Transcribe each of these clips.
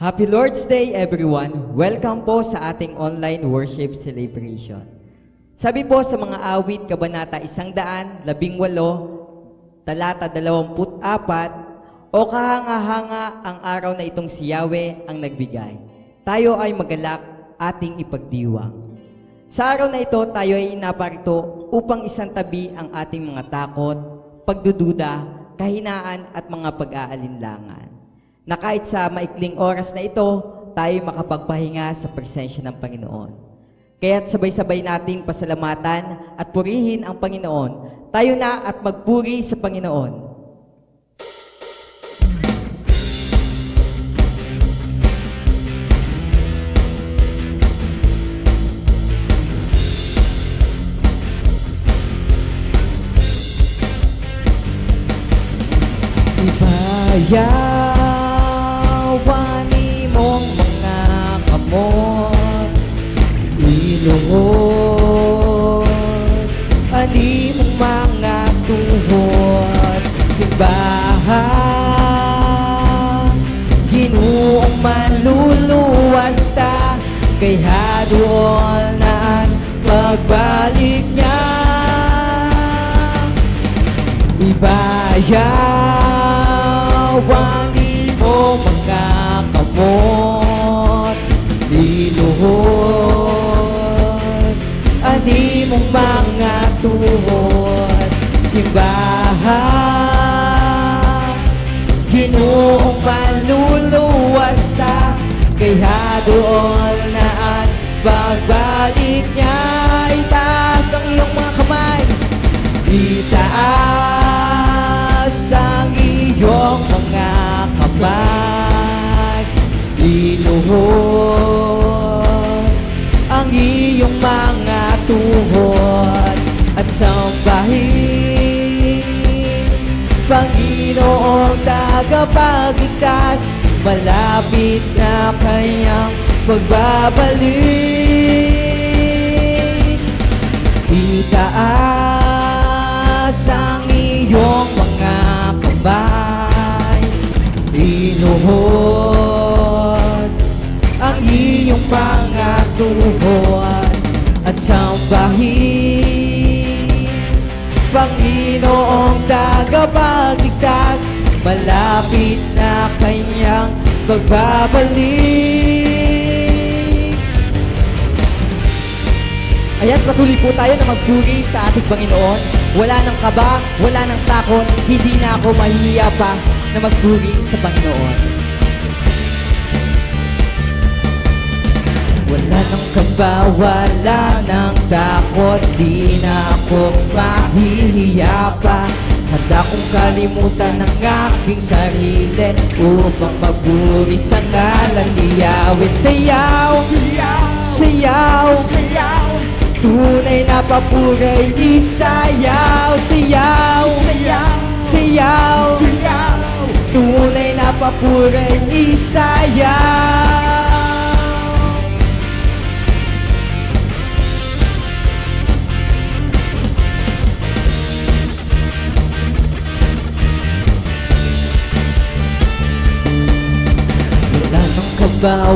Happy Lord's Day everyone! Welcome po sa ating online worship celebration. Sabi po sa mga awit, Kabanata 118, talata 24, o kahanga-hanga ang araw na itong si Yahweh ang nagbigay. Tayo ay magalak, ating ipagdiwang. Sa araw na ito, tayo ay naparito upang isantabi ang ating mga takot, pagdududa, kahinaan at mga pag-aalinlangan. Na kahit sa maikling oras na ito, tayo makapagpahinga sa presensya ng Panginoon. Kaya't sabay-sabay nating pasalamatan at purihin ang Panginoon. Tayo na at magpuri sa Panginoon. Ibayawani mong mga kamot, iluhod, ani mong mga tuhod, simbahan, Ginoong maluluwas ta, kay haduol na ang pagbalik niya. Ibayawani mo mga kamot, iluhod, ani mong mga tuhod, simbahan, Ginoong maluluwas ta, kay haduol na ang pagbalik niya. Itaas ang iyong mga kamay, itaas ang iyong mga kamay, iluhod ang iyong mga tuhod, at sambahin Panginoong tagapagligtas, malapit na kanyang pagbabalik. Itaas ang iyong mga kamay, inuhod ang iyong mga tuhod, at sambahin Panginoong tagapagligtas, malapit na kanyang pagbabalik. Ayan, patuloy po tayo na magpuri sa ating Panginoon. Wala nang kaba, wala nang takot, hindi na ako mahihiya pa na magpuri sa Panginoon. Wala nang kaba, wala nang takot, di na ako mahihiya pa. Handa kong kalimutan ng aking sarili upang magpuri sa ngalan ni Yahweh. Sayaw, sayaw, sayaw, tunay na papuray, isayaw, sayaw, sayaw, sayaw, sayaw, tunay na papuray, isayaw.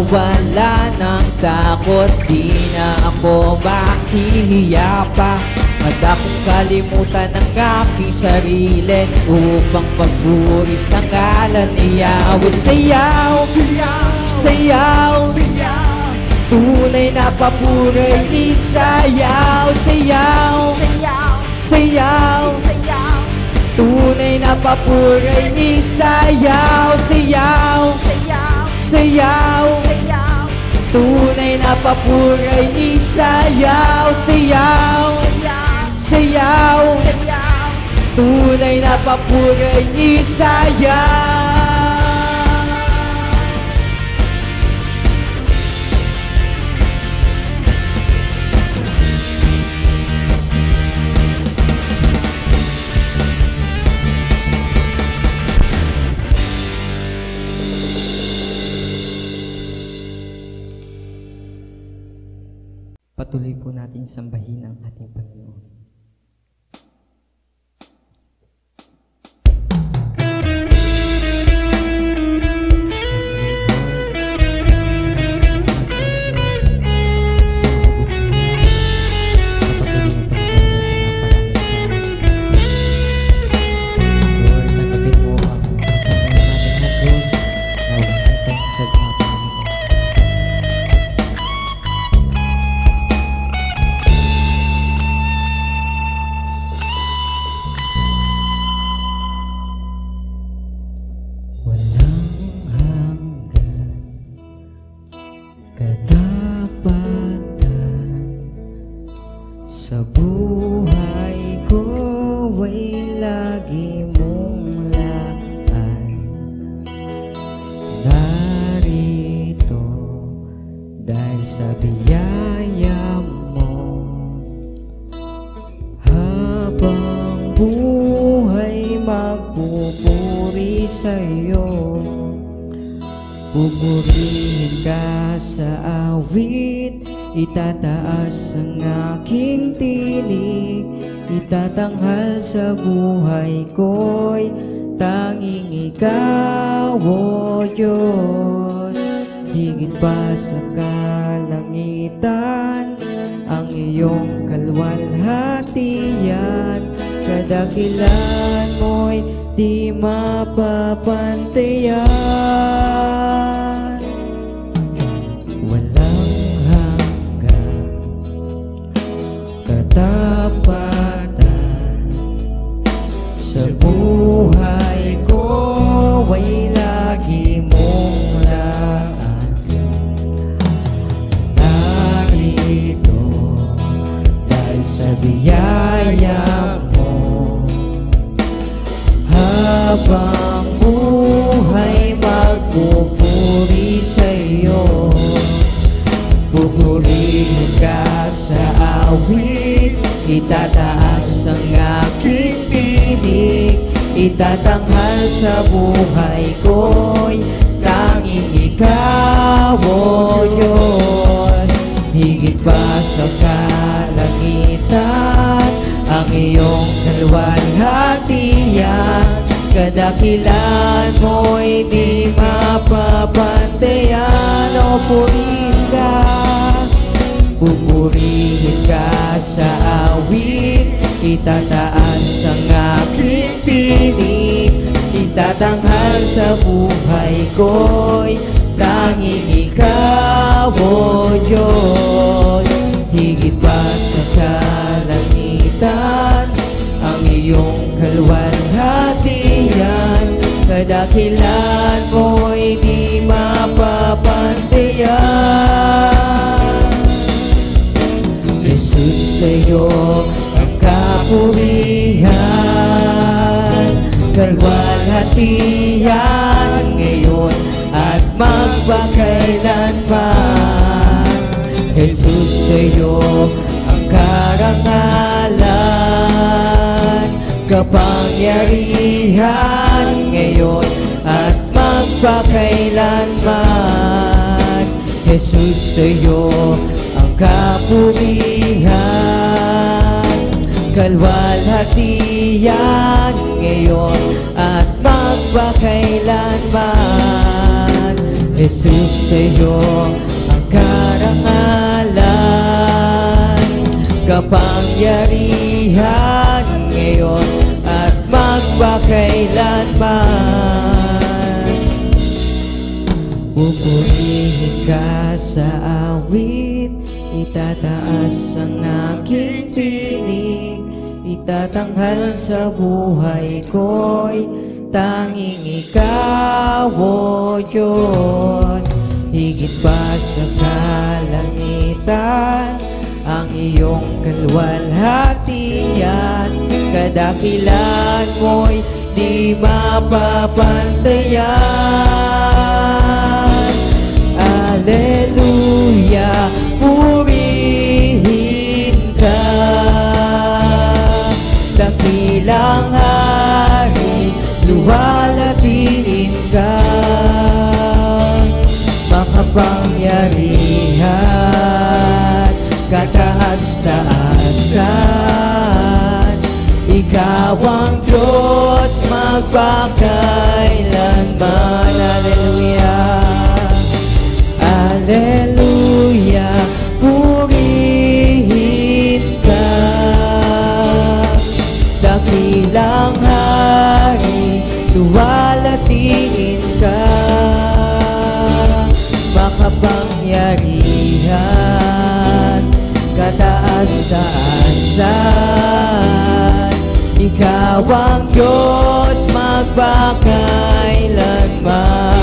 Wala nang takot, di na ako mahihiya pa. Handa kong kalimutan ng aking sarili upang pagpuri sa ngalan ni Yahweh. Sayaw, sayaw, sayaw, tunay na papuray, isayaw, sayaw, sayaw, sayaw, tunay na papuray, isayaw, sayaw, sayaw, sayaw, tunay na papuray, isayaw, sayaw, sayaw, sayaw, tunay na papuray, isayaw. Patuloy po natin sambahin ang ating Panginoon. narito dahil sa biyaya mo. Habang buhay magpupuri sa'yo, pupurihin ka sa awit, itataas ang aking tinig, itatanghal sa buhay ko'y tanging ikaw, O Diyos. Higit pa sa kalangitan ang iyong kalwalhatian, kadakilan mo'y di mapapantayan. Walang hanggan katapatan sa buhay ko ay lagi mong laan. Narito dahil sa biyaya mo. Habang buhay magpupuri sa'yo, pupurihin ka sa awit, itataas ang aking tinig, itatanghal sa buhay ko'y tanging ikaw, O Diyos. Higit pa sa kalangitan ang iyong kalwalhatian, kadakilan mo'y di mapapantayan. O purihin ka, pupurihin ka sa awit, itataas ang aking tinig, itatanghal sa buhay ko'y tanging ikaw, O Diyos. Higit pa sa kalangitan ang iyong kalwalhatian, kadakilan mo'y di mapapantayan. Jesus, sa'yo ang kapurihan, kalwalhatian ngayon at magpakailanman. Jesus, sa'yo ang karangalan, kapangyarihan ngayon at magpakailanman. Jesus, sa'yo ang kapurihan, kalwalhatian ngayon at magpakailanman. Jesus, sa'yo ang karangalan, kapangyarihan ngayon at magpakailanman. Pupurihin ka sa awit, itataas ang aking tinig, itatanghal sa buhay ko'y tanging ikaw, O Diyos. Higit pa sa kalangitan ang iyong kalwalhatian, kadakilan mo'y di mapapantayan. Alleluia, purihin ka, dakilang hari, luwalhatiin ka, makapangyarihan, kataas-taasan, ikaw ang Diyos magpakailanman. Alleluia, alleluia, purihin ka, dakilang hari, luwalhatiin ka, makapangyarihan, kataas-taasan, ikaw ang Diyos magpakailanman.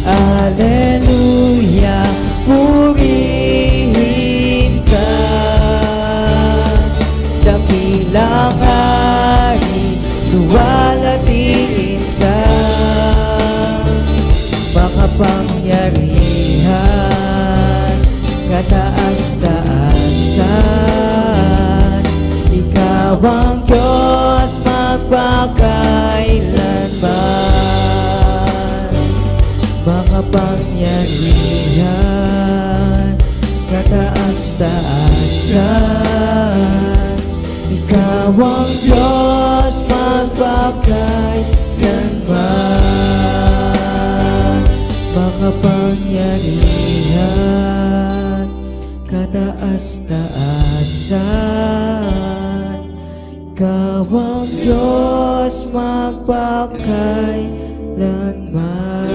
Alleluia, purihin ka, dakilang hari, luwalhatiin ka, Ikaw ang Diyos magpakailanman, makapangyarihan, kataas-taasan. Ikaw ang Diyos magpakailanman, makapangyarihan, kataas-taasan. Ikaw ang Diyos magpakailanman.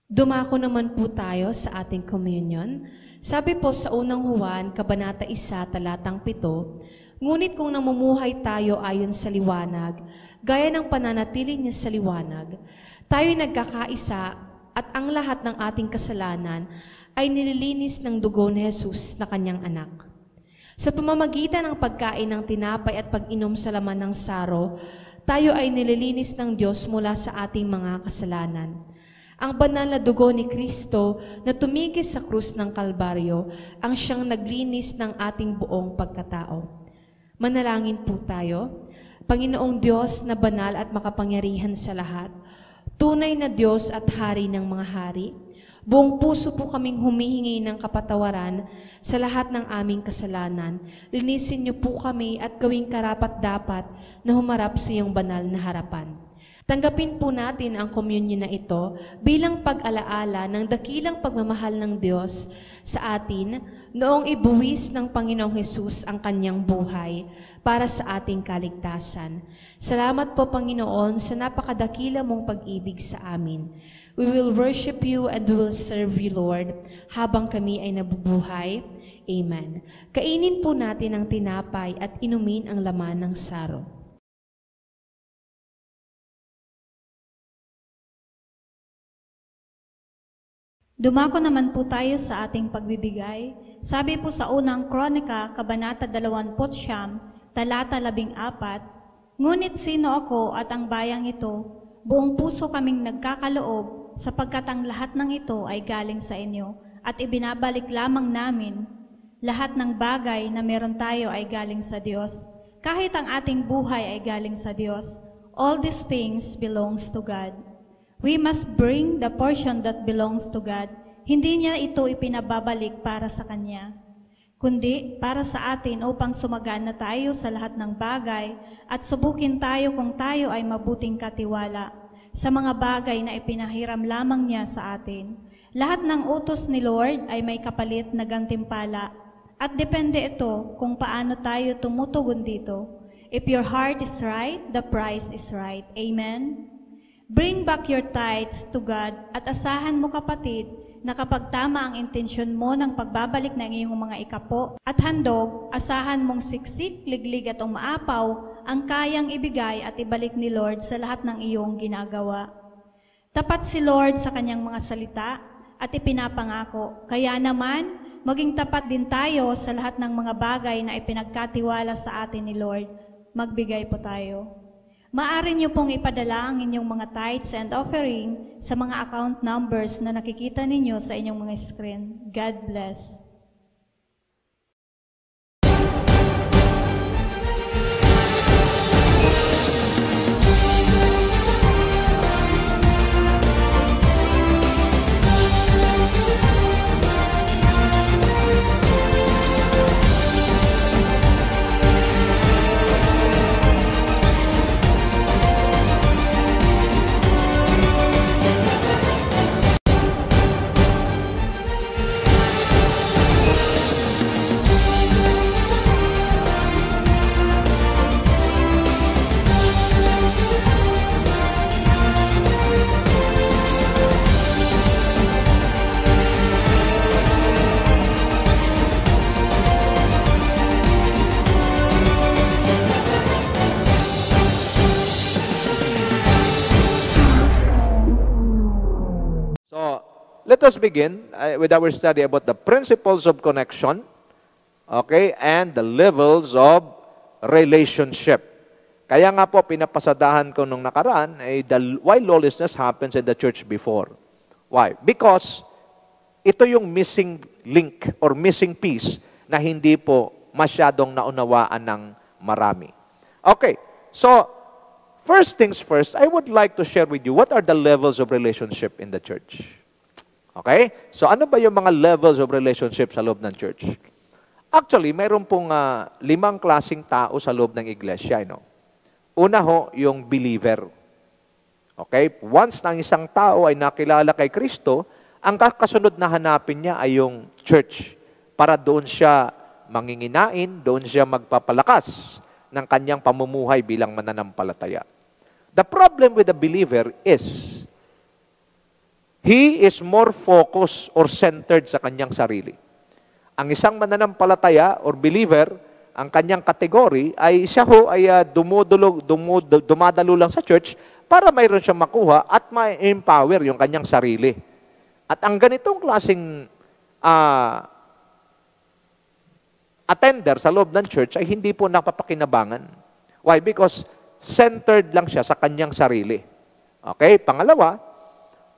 Dumako naman po tayo sa ating communion. Sabi po sa unang Juan, Kabanata 1, talatang 7, ngunit kung namumuhay tayo ayon sa liwanag, gaya ng pananatili niya sa liwanag, tayo'y nagkakaisa at ang lahat ng ating kasalanan ay nililinis ng dugo ni Jesus na kanyang anak. Sa pamamagitan ng pagkain ng tinapay at pag-inom sa laman ng saro, tayo ay nililinis ng Diyos mula sa ating mga kasalanan. Ang banal na dugo ni Kristo na tumigis sa krus ng Kalbaryo ang siyang naglinis ng ating buong pagkatao. Manalangin po tayo. Panginoong Diyos na banal at makapangyarihan sa lahat, tunay na Diyos at Hari ng mga hari, buong puso po kaming humihingi ng kapatawaran sa lahat ng aming kasalanan. Linisin niyo po kami at gawing karapat-dapat na humarap sa iyong banal na harapan. Tanggapin po natin ang komunyon na ito bilang pag-alaala ng dakilang pagmamahal ng Diyos sa atin noong ibuwis ng Panginoong Hesus ang kanyang buhay para sa ating kaligtasan. Salamat po, Panginoon, sa napakadakila mong pag-ibig sa amin. We will worship you and we will serve you, Lord, habang kami ay nabubuhay. Amen. Kainin po natin ang tinapay at inumin ang laman ng saro. Dumako naman po tayo sa ating pagbibigay. Sabi po sa unang Kronika, Kabanata 20, talata 14, ngunit sino ako at ang bayang ito, buong puso kaming nagkakaloob, sapagkat ang lahat ng ito ay galing sa inyo, at ibinabalik lamang namin. Lahat ng bagay na meron tayo ay galing sa Diyos. Kahit ang ating buhay ay galing sa Diyos. All these things belongs to God. We must bring the portion that belongs to God. Hindi niya ito ipinababalik para sa Kanya, kundi para sa atin upang sumagana tayo sa lahat ng bagay at subukin tayo kung tayo ay mabuting katiwala sa mga bagay na ipinahiram lamang niya sa atin. Lahat ng utos ni Lord ay may kapalit na gantimpala at depende ito kung paano tayo tumutugon dito. If your heart is right, the price is right. Amen? Bring back your tithes to God at asahan mo, kapatid, na kapag tama ang intensyon mo ng pagbabalik ng iyong mga ikapo at handog, asahan mong siksik, liglig at umaapaw ang kayang ibigay at ibalik ni Lord sa lahat ng iyong ginagawa. Tapat si Lord sa kanyang mga salita at ipinapangako. Kaya naman, maging tapat din tayo sa lahat ng mga bagay na ipinagkatiwala sa atin ni Lord. Magbigay po tayo. Maaari niyo pong ipadala ang inyong mga tithes and offering sa mga account numbers na nakikita ninyo sa inyong mga screen. God bless. Let us begin with our study about the principles of connection, okay, and the levels of relationship. Kaya nga po, pinapasadahan ko nung nakaraan, why lawlessness happens in the church before. Why? Because ito yung missing link or missing piece na hindi po masyadong naunawaan ng marami. Okay, so first things first, I would like to share with you what are the levels of relationship in the church. Okay? So ano ba yung mga levels of relationship sa loob ng church? Actually, mayroon pong 5 klaseng tao sa loob ng iglesia. Una ho, yung believer. Okay? Once na isang tao ay nakilala kay Kristo, ang kasunod na hanapin niya ay yung church para doon siya manginginain, doon siya magpapalakas ng kanyang pamumuhay bilang mananampalataya. The problem with the believer is, he is more focused or centered sa kanyang sarili. Ang isang mananampalataya or believer, ang kanyang kategory ay siya ho ay dumadalo lang sa church para mayroon siyang makuha at ma-empower yung kanyang sarili. At ang ganitong klaseng attender sa loob ng church ay hindi po napapakinabangan. Why? Because centered lang siya sa kanyang sarili. Okay? Pangalawa,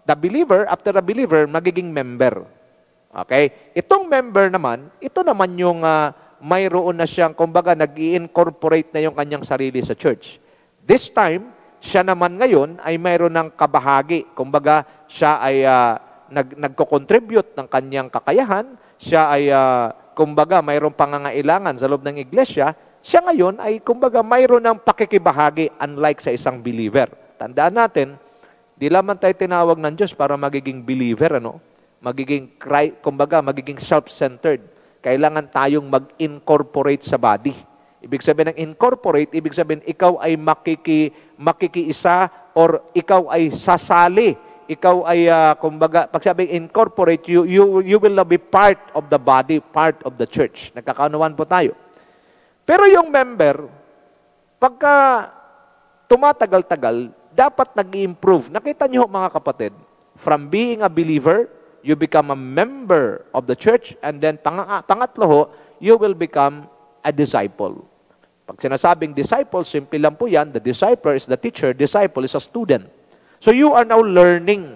the believer, after the believer, magiging member. Okay? Itong member naman, ito naman yung mayroon na siyang, kumbaga, nag-i-incorporate na yung kanyang sarili sa church. This time, siya naman ngayon ay mayroon ng kabahagi. Kumbaga, siya ay nagko-contribute ng kanyang kakayahan. Siya ay, kumbaga, mayroong pangangailangan sa loob ng iglesia. Siya ngayon ay, kumbaga, mayroon ng pakikibahagi unlike sa isang believer. Tandaan natin, di lamang tayo tinawag ng Diyos para magiging believer, magiging self-centered. Kailangan tayong mag-incorporate sa body. Ibig sabihin ng incorporate, ibig sabihin ikaw ay makikiisa or ikaw ay sasali. Ikaw ay, pag sabing incorporate, you will be part of the body, part of the church. Nagkakaunawaan po tayo. Pero yung member, pagka tumatagal-tagal, dapat nag-i-improve. Nakita niyo mga kapatid, from being a believer, you become a member of the church, and then pangatlo ho, you will become a disciple. Pag sinasabing disciple, simple lang po yan. The disciple is the teacher, disciple is a student. So you are now learning,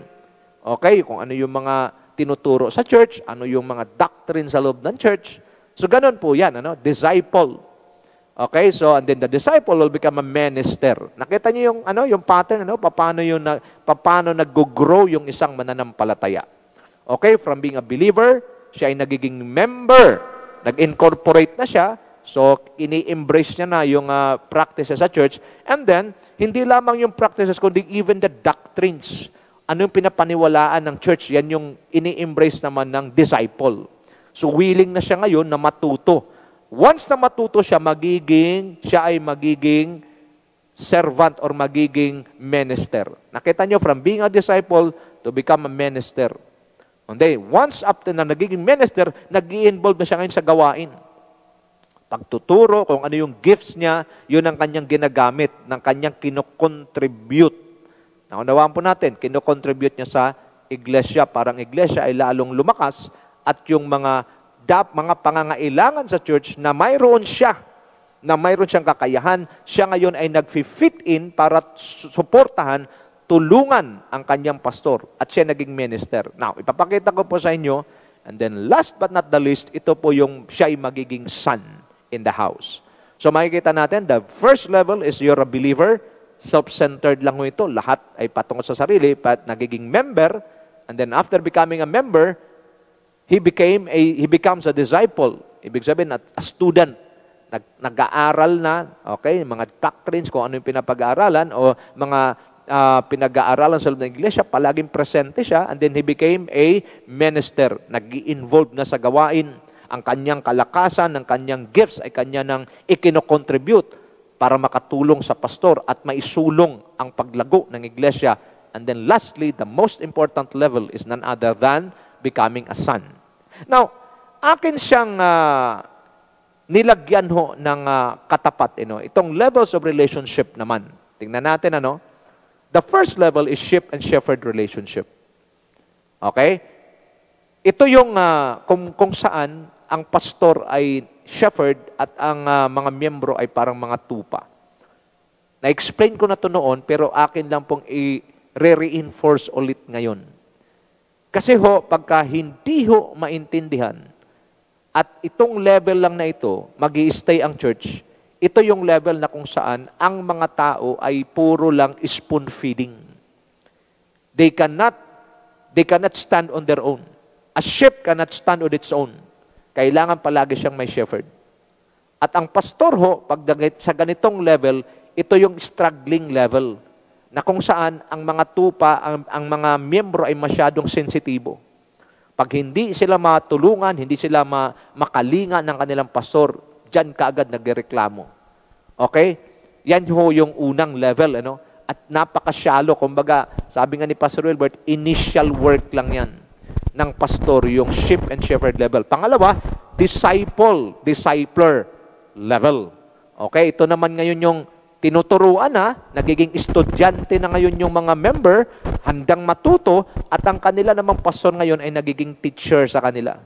okay, kung ano yung mga tinuturo sa church, ano yung mga doctrine sa loob ng church. So ganun po yan, disciple. Okay, so and then the disciple will become a minister. Nakita niyo yung pattern, paano nag-grow yung isang mananampalataya. Okay, from being a believer, siya ay nagiging member. Nag-incorporate na siya. So, ini-embrace niya na yung practices sa church. And then, hindi lamang yung practices, kundi even the doctrines. Ano yung pinapaniwalaan ng church? Yan yung ini-embrace naman ng disciple. So, willing na siya ngayon na matuto. Once na matuto siya, siya ay magiging servant or magiging minister. Nakita niyo, from being a disciple to become a minister. Okay, once after na nagiging minister, nag-i-involve na siya ngayon sa gawain. Pagtuturo, kung ano yung gifts niya, yun ang kanyang ginagamit, ng kanyang kinocontribute. Naunawaan po natin, kinocontribute niya sa iglesia, parang iglesia ay lalong lumakas, at yung mga pangangailangan sa church na mayroon siyang kakayahan, siya ngayon ay nag-fit in para suportahan, tulungan ang kanyang pastor at siya naging minister. Now, ipapakita ko po sa inyo, and then last but not the least, ito po yung siya ay magiging son in the house. So makikita natin, the first level is you're a believer, self-centered lang mo ito, lahat ay patungkol sa sarili, but nagiging member, and then after becoming a member, he becomes a disciple. Ibig sabihin, a student. Nag-aaral na, okay, mga doctrines, kung ano yung pinapag-aaralan, o mga pinag-aaralan sa loob ng iglesia, palaging presente siya, and then he became a minister. Nag-i-involve na sa gawain. Ang kanyang kalakasan, ang kanyang gifts ay kanya nang ikinocontribute para makatulong sa pastor at maisulong ang paglago ng iglesia. And then lastly, the most important level is none other than becoming a son. Now, akin siyang nilagyan ho ng katapat. Itong levels of relationship naman. Tingnan natin, the first level is sheep and shepherd relationship. Okay? Ito yung kung saan ang pastor ay shepherd at ang mga miyembro ay parang mga tupa. Na-explain ko na to noon, pero akin lang pong i-reinforce ulit ngayon. Kasi ho, pagka hindi ho maintindihan, at itong level lang na ito, mag-i-stay ang church, ito yung level na kung saan ang mga tao ay puro lang spoon feeding. They cannot stand on their own. A sheep cannot stand on its own. Kailangan palagi siyang may shepherd. At ang pastor ho, pag sa ganitong level, ito yung struggling level na kung saan ang mga tupa, ang mga miyembro ay masyadong sensitibo. Pag hindi sila matulungan, hindi sila makalinga ng kanilang pastor, dyan kaagad nagreklamo. Okay? Yan ho yung unang level. Ano? At napaka-shallow. Kumbaga, sabi nga ni Pastor Wilbert, initial work lang yan ng pastor, yung sheep and shepherd level. Pangalawa, discipler level. Okay? Ito naman ngayon yung tinuturuan na, nagiging estudyante na ngayon yung mga member, handang matuto, at ang kanila namang pastor ngayon ay nagiging teacher sa kanila.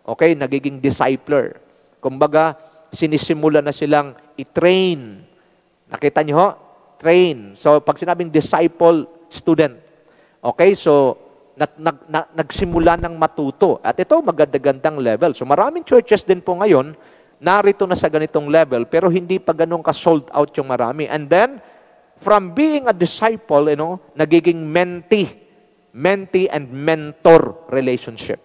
Okay? Nagiging discipler. Kumbaga, sinisimula na silang i-train. Nakita niyo ho? Train. So, pag sinabing disciple, student. Okay? So, nagsimula ng matuto. At ito, maganda-gandang level. So, maraming churches din po ngayon, narito na sa ganitong level, pero hindi pa ganun ka-sold out yung marami. And then, from being a disciple, nagiging mentee and mentor relationship.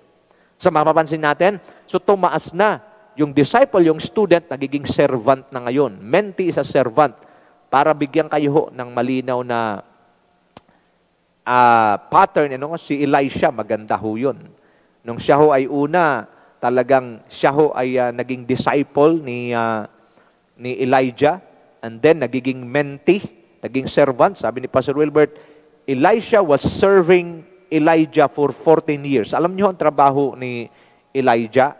So, mapapansin natin, so tumaas na. Yung disciple, yung student, nagiging servant na ngayon. Mentee is a servant. Para bigyan kayo ho ng malinaw na pattern, si Elisha, maganda ho yun. Nung siya ho ay una, talagang siya ho ay naging disciple ni Elijah, and then nagiging mentee, naging servant. Sabi ni Pastor Wilbert, Elisha was serving Elijah for 14 years. Alam niyo ang trabaho ni Elisha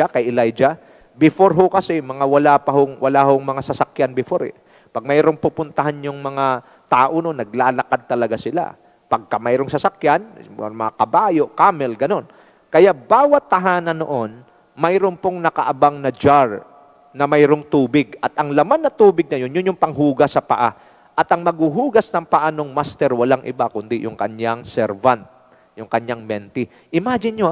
kay Elijah? Before ho kasi, wala hong mga sasakyan before eh. Pag mayroong pupuntahan yung mga tao no, naglalakad talaga sila. Pagka mayroong sasakyan, mga kabayo, camel, ganon. Kaya bawat tahanan noon, mayroong pong nakaabang na jar na mayroong tubig. At ang laman na tubig na yun yung panghugas sa paa. At ang maghuhugas ng paa ng master, walang iba kundi yung kanyang servant, yung kanyang mentee. Imagine nyo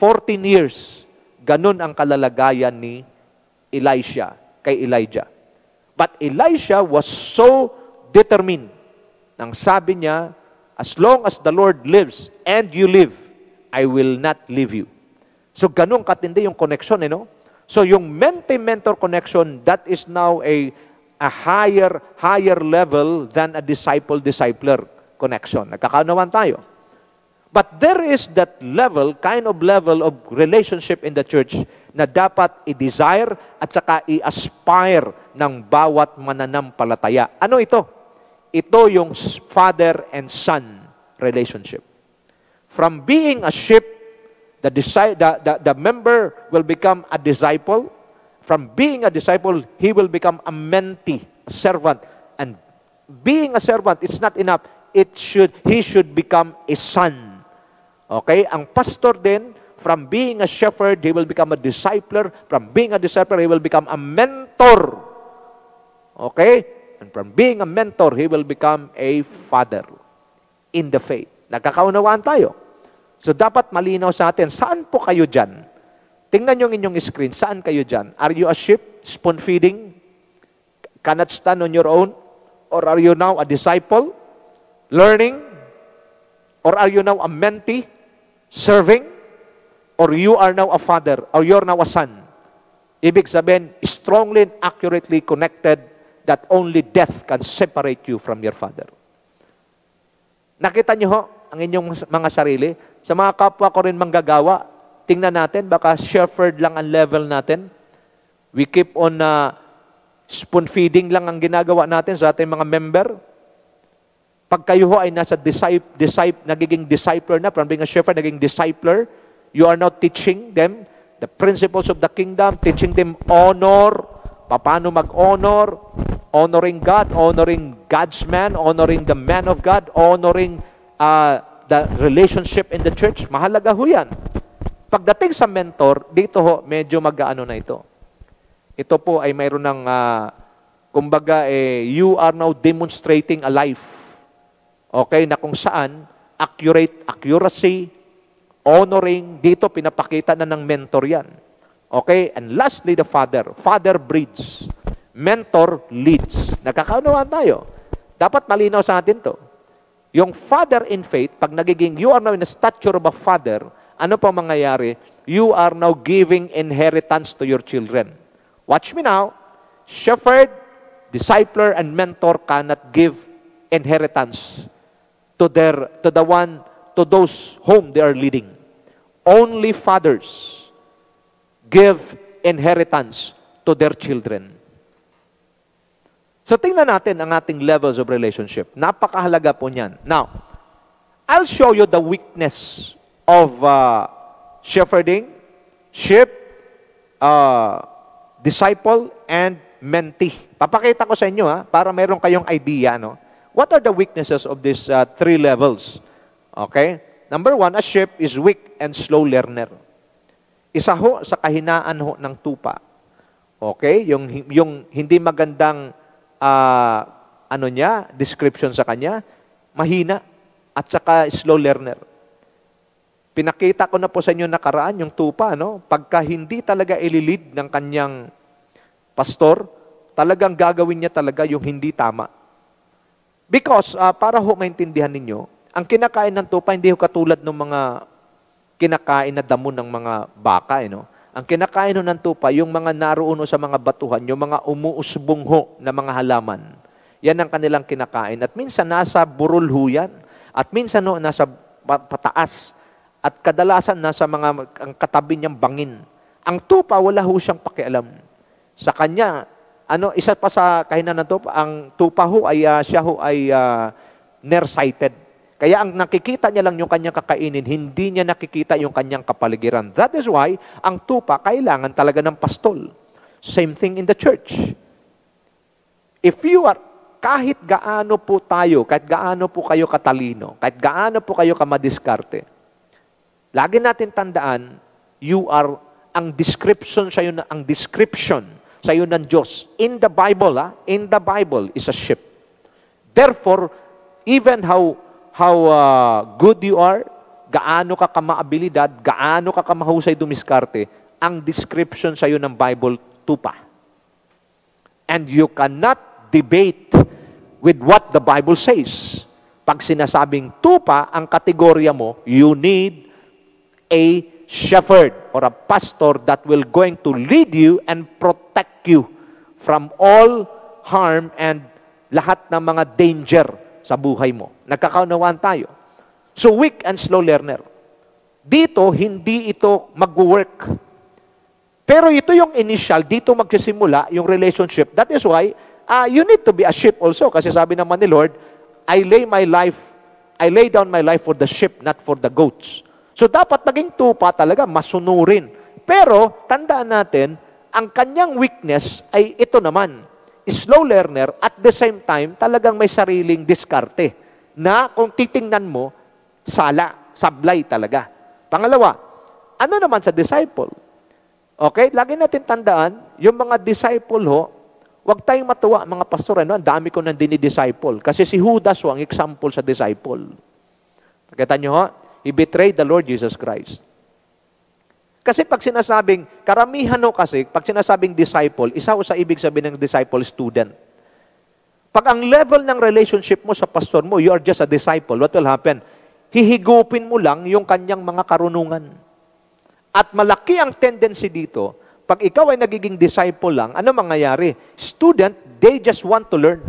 14 years, ganun ang kalalagayan ni Elisha kay Elijah. But Elisha was so determined. Nang sabi niya, as long as the Lord lives and you live, I will not leave you. So ganun katindi yung connection, So yung mentee-mentor connection, that is now a higher level than a disciple-discipler connection. Nagkakaunawan tayo. But there is that kind of level of relationship in the church na dapat i-desire at saka i-aspire ng bawat mananampalataya. Ano ito? Ito yung father and son relationship. From being a sheep, the member will become a disciple. From being a disciple, he will become a mentee, a servant. And being a servant, it's not enough. He should become a son. Okay? Ang pastor din, from being a shepherd, he will become a discipler. From being a discipler, he will become a mentor. Okay? And from being a mentor, he will become a father in the faith. Nagkakaunawaan tayo. So, dapat malinaw sa atin, saan po kayo dyan? Tingnan nyo inyong screen, saan kayo dyan? Are you a sheep, spoon feeding, cannot stand on your own? Or are you now a disciple, learning? Or are you now a mentee, serving? Or you are now a father, or you're now a son? Ibig sabihin, strongly and accurately connected that only death can separate you from your father. Nakita niyo ho, ang inyong mga sarili? Sa mga kapwa ko rin manggagawa, tingnan natin, baka shepherd lang ang level natin. We keep on spoon feeding lang ang ginagawa natin sa ating mga member. Pag kayo ho ay nasa nagiging discipler na, from being a shepherd, naging discipler, you are now teaching them the principles of the kingdom, teaching them honor, paano mag-honor, honoring God, honoring God's man, honoring the man of God, honoring the relationship in the church. Mahalaga ho yan. Pagdating sa mentor, dito ho, medyo mag-ano na ito. Ito po ay mayroon ng Kumbaga, you are now demonstrating a life. Okay, na kung saan, accuracy, honoring, dito pinapakita na ng mentor yan. Okay, and lastly, the father. Father breeds. Mentor leads. Nakakaunawaan tayo. Dapat malinaw sa atin to. Yung father in faith, pag nagiging, you are now in the stature of a father, ano pa mangyayari? You are now giving inheritance to your children. Watch me now. Shepherd, discipler, and mentor cannot give inheritance to those whom they are leading. Only fathers give inheritance to their children. So tingnan natin ang ating levels of relationship. Napakahalaga po niyan. Now, I'll show you the weakness of shepherding, sheep, disciple, and mentee. Papakita ko sa inyo para meron kayong idea. No? What are the weaknesses of these three levels? Okay? Number one, a sheep is weak and slow learner. Isa ho sa kahinaan ho ng tupa. Okay? Yung hindi magandang description sa kanya, mahina at saka slow learner. Pinakita ko na po sa inyo nakaraan yung tupa, no? Pagka hindi talaga ililid ng kanyang pastor, talagang gagawin niya talaga yung hindi tama. Because, para ho maintindihan ninyo, ang kinakain ng tupa, hindi ho katulad ng mga kinakain na damo ng mga baka. No? Ang kinakain ho ng tupa, yung mga naroon sa mga batuhan, yung mga umuusbong ho na mga halaman. Yan ang kanilang kinakain. At minsan nasa burol ho yan. At minsan ho, nasa pataas. At kadalasan nasa ang katabi niyang bangin. Ang tupa, wala ho siyang pakialam. Sa kanya, isa pa sa kahinaan ng tupa, ang tupa ho ay siya ho ay nearsighted. Kaya ang nakikita niya lang yung kanyang kakainin, hindi niya nakikita yung kanyang kapaligiran. That is why ang tupa kailangan talaga ng pastol. Same thing in the church. If you are, kahit gaano po tayo, kahit gaano po kayo katalino, kahit gaano po kayo kamadiskarte, lagi natin tandaan, ang description sa iyo ng Diyos in the Bible is a sheep. Therefore, even how good you are, gaano ka kamaabilidad, gaano ka kamahusay dumiskarte, ang description sa iyo ng Bible, tupa. And you cannot debate with what the Bible says. Pag sinasabing tupa, ang kategorya mo, you need a shepherd or a pastor that will going to lead you and protect you from all harm and lahat ng mga danger sa buhay mo. Nagkakaunawaan tayo. So, weak and slow learner. Dito, hindi ito mag-work. Pero ito yung initial, dito magsisimula yung relationship. That is why, you need to be a sheep also. Kasi sabi naman ni Lord, I lay down my life for the sheep, not for the goats. So, dapat maging tupa talaga, masunurin. Pero, tandaan natin, ang kanyang weakness ay ito naman, slow learner, at the same time, talagang may sariling diskarte na kung titingnan mo, sablay talaga. Pangalawa, ano naman sa disciple? Okay, lagi natin tandaan, yung mga disciple ho, huwag tayong matuwa mga pastor, ang dami ko nang dinidisciple. Kasi si Judas ho, ang example sa disciple. Nakita nyo ho? He betrayed the Lord Jesus Christ. Kasi pag sinasabing, karamihan ho kasi, pag sinasabing disciple, isa ho sa ibig sabihin ng disciple, student. Pag ang level ng relationship mo sa pastor mo, you are just a disciple, what will happen? Hihigupin mo lang yung kanyang mga karunungan. At malaki ang tendency dito, pag ikaw ay nagiging disciple lang, ano mangyayari? Student, they just want to learn.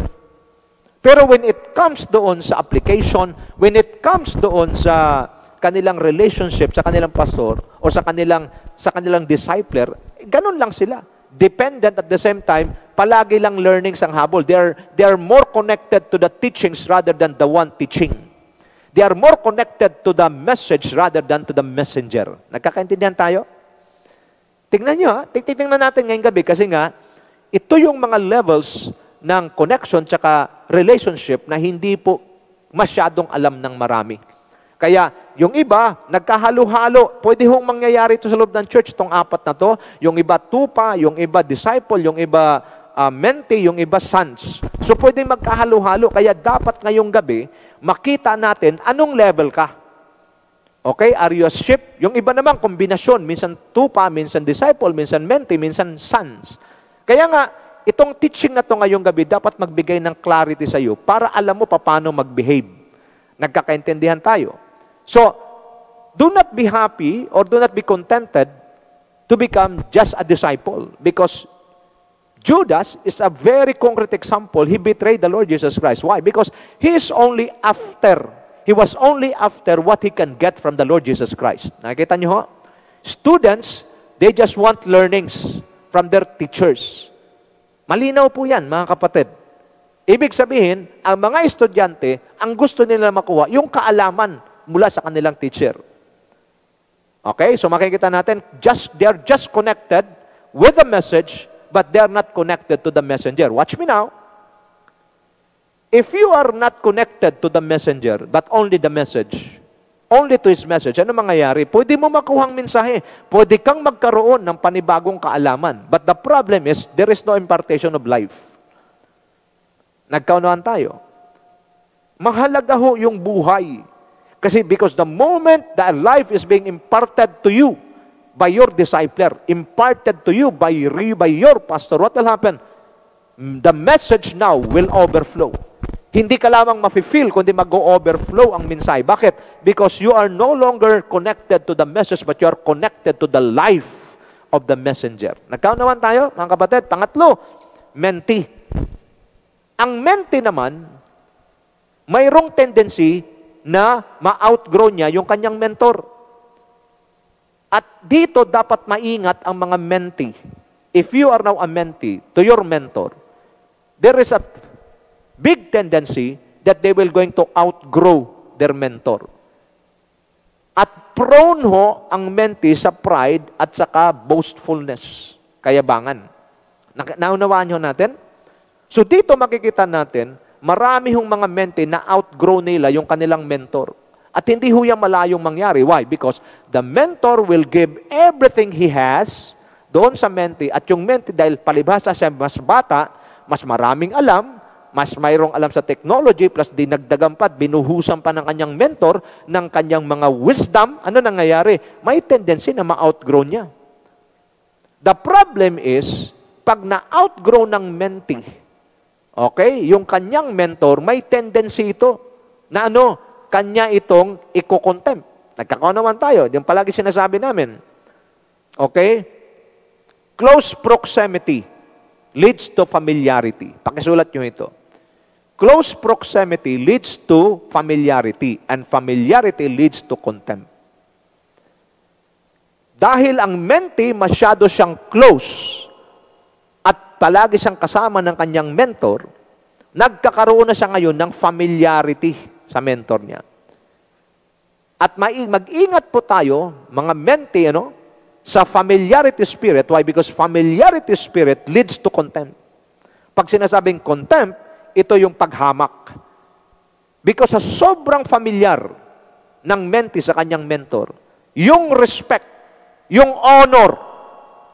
Pero when it comes doon sa application, when it comes doon sa kanilang relationship sa kanilang pastor o sa kanilang discipler, ganun lang sila. Dependent at the same time, palagi lang learnings ang habol. They are more connected to the teachings rather than the one teaching. They are more connected to the message rather than to the messenger. Nagkakaintindihan tayo? Tingnan nyo, titingnan natin ngayong gabi kasi nga, ito yung mga levels ng connection tsaka relationship na hindi po masyadong alam ng marami. Kaya, yung iba, nagkahalo-halo. Pwede hong mangyayari ito sa loob ng church, itong apat na to. Yung iba tupa, yung iba disciple, yung iba mentee, yung iba sons. So pwedeng magkahalo-halo. Kaya dapat ngayong gabi, makita natin anong level ka. Okay? Are you a sheep? Yung iba naman, kombinasyon. Minsan tupa, minsan disciple, minsan mentee, minsan sons. Kaya nga, itong teaching na to ngayong gabi, dapat magbigay ng clarity sa iyo para alam mo paano mag-behave. Nagkakaintindihan tayo. So, do not be happy or do not be contented to become just a disciple. Because Judas is a very concrete example. He betrayed the Lord Jesus Christ. Why? Because he was only after what he can get from the Lord Jesus Christ. Nakikita niyo ho? Students, they just want learnings from their teachers. Malinaw po yan, mga kapatid. Ibig sabihin, ang mga estudyante, ang gusto nila makuha, yung kaalaman mula sa kanilang teacher. Okay? So makikita natin, they are just connected with the message, but they are not connected to the messenger. Watch me now. If you are not connected to the messenger, but only the message, only to his message, ano mangyayari? Pwede mo makuhang mensahe. Pwede kang magkaroon ng panibagong kaalaman. But the problem is, there is no impartation of life. Nagkaunawaan tayo. Mahalaga ho yung buhay. Kasi because the moment that life is being imparted to you by your discipler, imparted to you by your pastor, what will happen? The message now will overflow. Hindi ka lamang mafe-feel, kundi mag-overflow ang mensahe. Bakit? Because you are no longer connected to the message, but you are connected to the life of the messenger. Nagkaunawan tayo, mga kapatid. Pangatlo, mentee. Ang mentee naman, mayroong tendency na ma-outgrow niya yung kanyang mentor. At dito dapat maingat ang mga mentee. If you are now a mentee to your mentor, there is a big tendency that they will going to outgrow their mentor. At prone ho ang mentee sa pride at saka boastfulness, kayabangan. Naunawaan nyo natin? So dito makikita natin, marami hong mga mentee na outgrow nila yung kanilang mentor. At hindi ho yung malayong mangyari. Why? Because the mentor will give everything he has doon sa mentee. At yung mentee, dahil palibhasa siya mas bata, mas maraming alam, mas mayroong alam sa technology, plus dinagdagan pa at binuhusan pa ng kanyang mentor ng kanyang mga wisdom, ano nangyayari? May tendency na ma-outgrow niya. The problem is, pag na-outgrow ng mentee, okay, yung kanyang mentor, may tendency ito na kanya itong i-contempt. Nagkakaunawan tayo. Yung palagi sinasabi namin. Okay? Close proximity leads to familiarity. Pakisulat nyo ito. Close proximity leads to familiarity, and familiarity leads to contempt. Dahil ang mentee masyado siyang close at palagi siyang kasama ng kanyang mentor, nagkakaroon na siya ngayon ng familiarity sa mentor niya. At mag-ingat po tayo, mga mentee, sa familiarity spirit. Why? Because familiarity spirit leads to contempt. Pag sinasabing contempt, ito yung paghamak. Because sa sobrang familiar ng mentee sa kanyang mentor, yung respect, yung honor,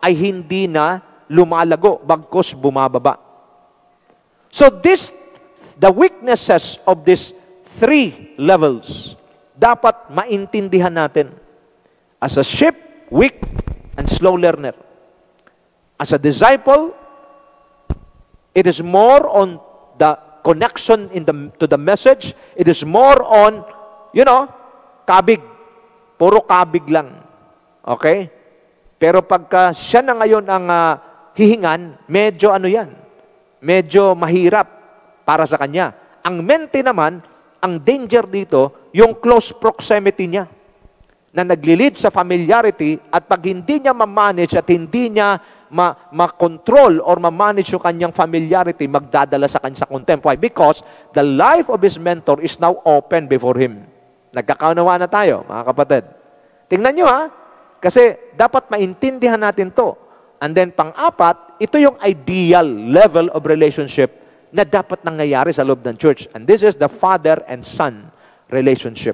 ay hindi na lumalago, bagkus bumababa. So the weaknesses of these three levels, dapat maintindihan natin. As a sheep, weak and slow learner. As a disciple, it is more on the connection to the message. It is more on, kabig. Puro kabig lang. Okay? Pero pagka siya na ngayon ang hihingan, medyo medyo mahirap para sa kanya. Ang mentee naman, ang danger dito, yung close proximity niya na nagli-lead sa familiarity, at pag hindi niya ma-manage at hindi niya ma-control or ma-manage yung kanyang familiarity, magdadala sa kanya sa contempt. Why? Because the life of his mentor is now open before him. Nagkakaunawa na tayo, mga kapatid. Tingnan nyo kasi dapat maintindihan natin to. And then pang-apat, ito yung ideal level of relationship na dapat nangyayari sa loob ng church. And this is the father and son relationship.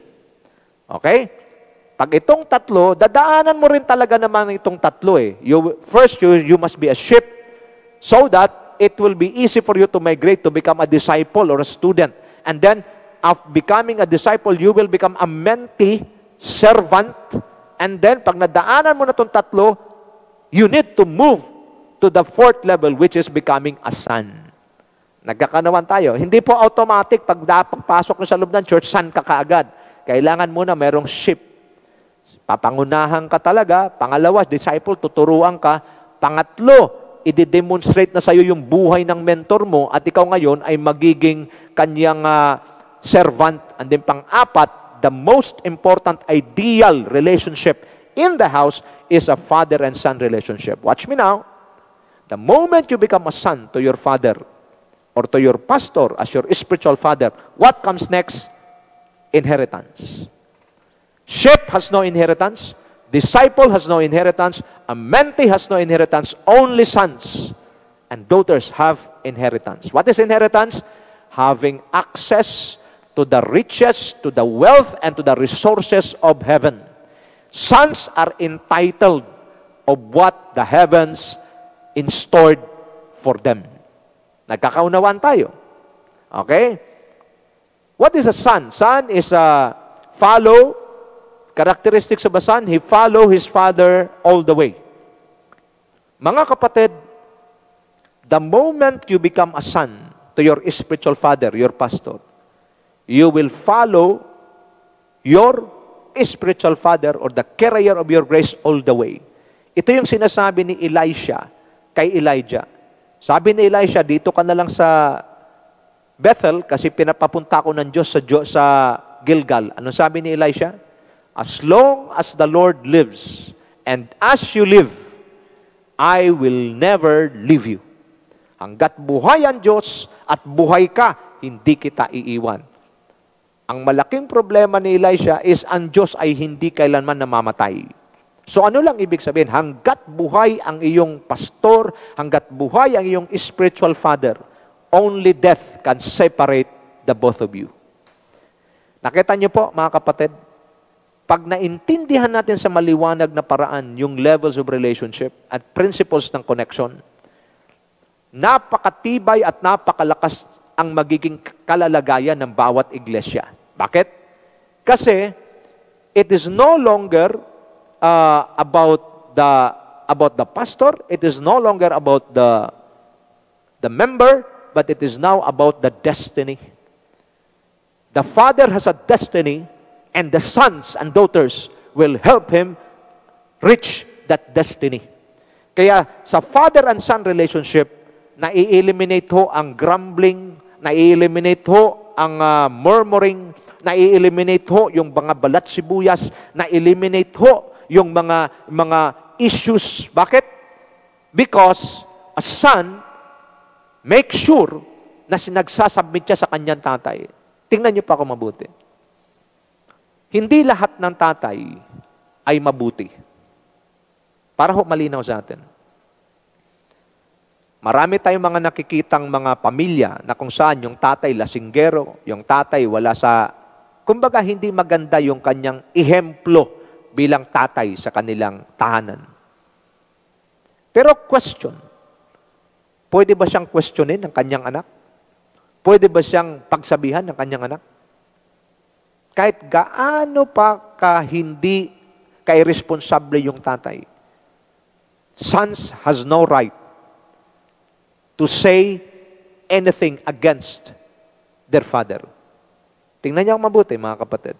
Okay? Pag itong tatlo, dadaanan mo rin talaga naman itong tatlo . First, you must be a sheep so that it will be easy for you to migrate to become a disciple or a student. And then, after becoming a disciple, you will become a mentee, servant, and then, pag nadaanan mo na itong tatlo, you need to move to the fourth level, which is becoming a son. Nagkakanawan tayo. Hindi po automatic, pagpasok mo sa loob ng church, son ka kaagad. Kailangan muna merong ship. Papangunahan ka talaga. Pangalawa, disciple, tuturuan ka. Pangatlo, i-demonstrate na sa iyo yung buhay ng mentor mo at ikaw ngayon ay magiging kanyang servant. And then pang-apat, the most important ideal relationship in the house is a father and son relationship. Watch me now. The moment you become a son to your father or to your pastor as your spiritual father, what comes next? Inheritance. Sheep has no inheritance. Disciple has no inheritance. A mentee has no inheritance. Only sons and daughters have inheritance. What is inheritance? Having access to the riches, to the wealth, and to the resources of heaven. Sons are entitled of what the heavens in stored for them. Nagkakaunawaan tayo. Okay? What is a son? Son is a follow. Characteristics of a son, he follow his father all the way. Mga kapatid, the moment you become a son to your spiritual father, your pastor, you will follow your spiritual father or the carrier of your grace all the way. Ito yung sinasabi ni Elisha kay Elijah. Sabi ni Elisha, dito ka na lang sa Bethel kasi pinapapunta ko ng Diyos sa Gilgal. Ano sabi ni Elisha? As long as the Lord lives, and as you live, I will never leave you. Hanggat buhay ang Diyos at buhay ka, hindi kita iiwan. Ang malaking problema ni Elisha is ang Diyos ay hindi kailanman namamatay. So ano lang ibig sabihin? Hanggat buhay ang iyong pastor, hanggat buhay ang iyong spiritual father, only death can separate the both of you. Nakita niyo po, mga kapatid, pag naintindihan natin sa maliwanag na paraan yung levels of relationship at principles ng connection, napakatibay at napakalakas ang magiging kalalagayan ng bawat iglesia. Bakit? Kasi it is no longer about the pastor, it is no longer about the member, but it is now about the destiny. The father has a destiny, and the sons and daughters will help him reach that destiny. Kaya sa father and son relationship, na-eliminate ho ang grumbling, na-eliminate ho ang murmuring, na-eliminate ho yung mga balat sibuyas, na-eliminate ho yung mga issues. Bakit? Because a son makes sure na sinagsasubmit siya sa kanyang tatay. Tingnan niyo pa ako mabuti. Hindi lahat ng tatay ay mabuti. Para ho malinaw sa atin. Marami tayong mga nakikitang mga pamilya na kung saan yung tatay lasinggero, yung tatay wala sa, kumbaga hindi maganda yung kanyang ehemplo bilang tatay sa kanilang tahanan. Pero question, pwede ba siyang questionin ng kanyang anak? Pwede ba siyang pagsabihan ng kanyang anak? Kahit gaano pa hindi ka-irresponsable yung tatay, sons has no right to say anything against their father. Tingnan niyo ang mabuti, mga kapatid.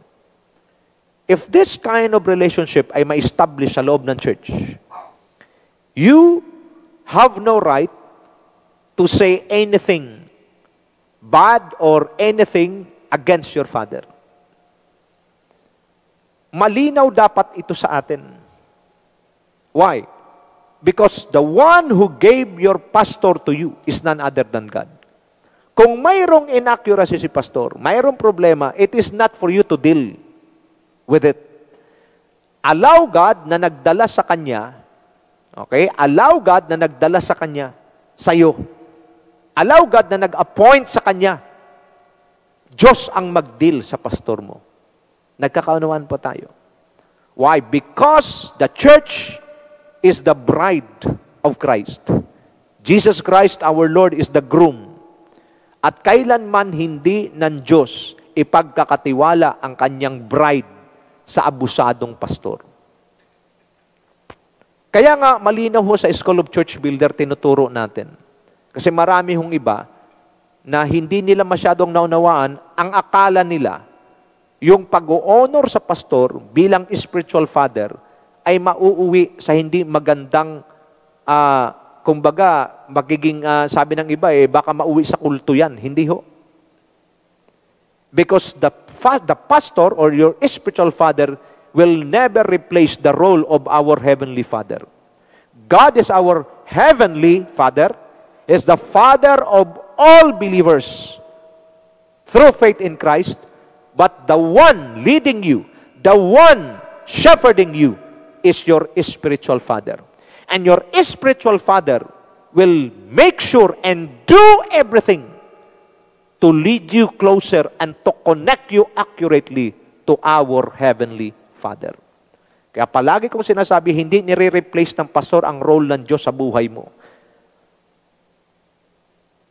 If this kind of relationship ay ma-establish sa loob ng church, you have no right to say anything bad or anything against your father. Malinaw dapat ito sa atin. Why? Because the one who gave your pastor to you is none other than God. Kung mayroong inaccuracy si pastor, mayroong problema, it is not for you to deal with it. Allow God na nagdala sa kanya, okay? Allow God na nagdala sa kanya, sa iyo. Allow God na nag-appoint sa kanya. Diyos ang mag-deal sa pastor mo. Nagkakaunawaan po tayo. Why? Because the church is the bride of Christ. Jesus Christ, our Lord, is the groom. At kailanman hindi ng Diyos ipagkakatiwala ang kanyang bride sa abusadong pastor. Kaya nga, malinaw ho sa School of Church Builder, tinuturo natin. Kasi marami hong iba na hindi nila masyadong naunawaan, ang akala nila, yung pag-o-honor sa pastor bilang spiritual father ay mauuwi sa hindi magandang, kumbaga, magiging, sabi ng iba, baka mauwi sa kulto yan. Hindi ho. Because the pastor or your spiritual father will never replace the role of our Heavenly Father. God is our Heavenly Father, is the Father of all believers through faith in Christ, but the one leading you, the one shepherding you, is your spiritual father. And your spiritual father will make sure and do everything to lead you closer and to connect you accurately to our Heavenly Father. Kaya palagi kong sinasabi, hindi nire-replace ng pastor ang role ng Diyos sa buhay mo.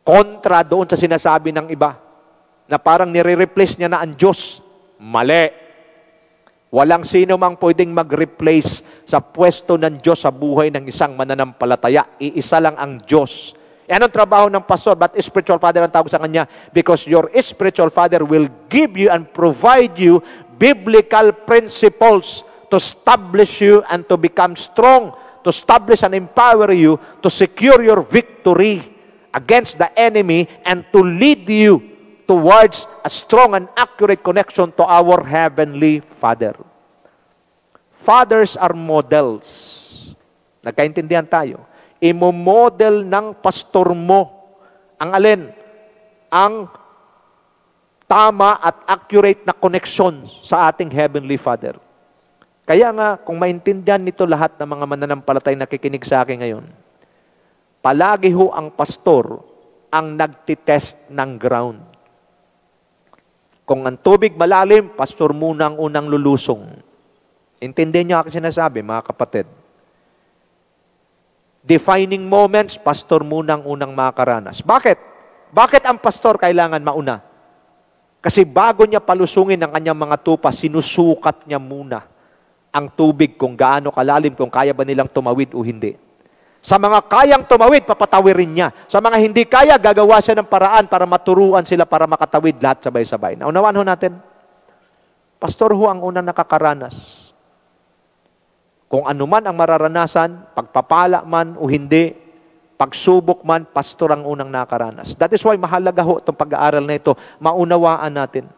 Kontra doon sa sinasabi ng iba, na parang nire-replace niya na ang Diyos. Mali. Walang sino mang pwedeng mag-replace sa pwesto ng Diyos sa buhay ng isang mananampalataya. Iisa lang ang Diyos. Anong trabaho ng pastor? But spiritual father ang tawag sa kanya? Because your spiritual father will give you and provide you biblical principles to establish you and to become strong, to establish and empower you to secure your victory against the enemy and to lead you towards a strong and accurate connection to our Heavenly Father. Fathers are models. Nagkaintindihan tayo. Imo-model ng pastor mo ang alin? Ang tama at accurate na connection sa ating Heavenly Father. Kaya nga, kung maintindihan nito lahat ng mga mananampalatay na nakikinig sa akin ngayon, palagi ho ang pastor ang nagtitest ng ground. Kung ang tubig malalim, pastor muna ang unang lulusong. Intindihin niyo ako sinasabi, mga kapatid. Defining moments, pastor muna ang unang makakaranas. Bakit? Bakit ang pastor kailangan mauna? Kasi bago niya palusungin ang kanyang mga tupa, sinusukat niya muna ang tubig kung gaano kalalim, kung kaya ba nilang tumawid o hindi. Sa mga kayang tumawid, papatawirin niya. Sa mga hindi kaya, gagawa siya ng paraan para maturuan sila para makatawid lahat sabay-sabay. Naunawaan ho natin? Pastor ho ang unang nakakaranas. Kung ano man ang mararanasan, pagpapala man o hindi, pagsubok man, pastor ang unang nakaranas. That is why mahalaga ho itong pag-aaral na ito, maunawaan natin.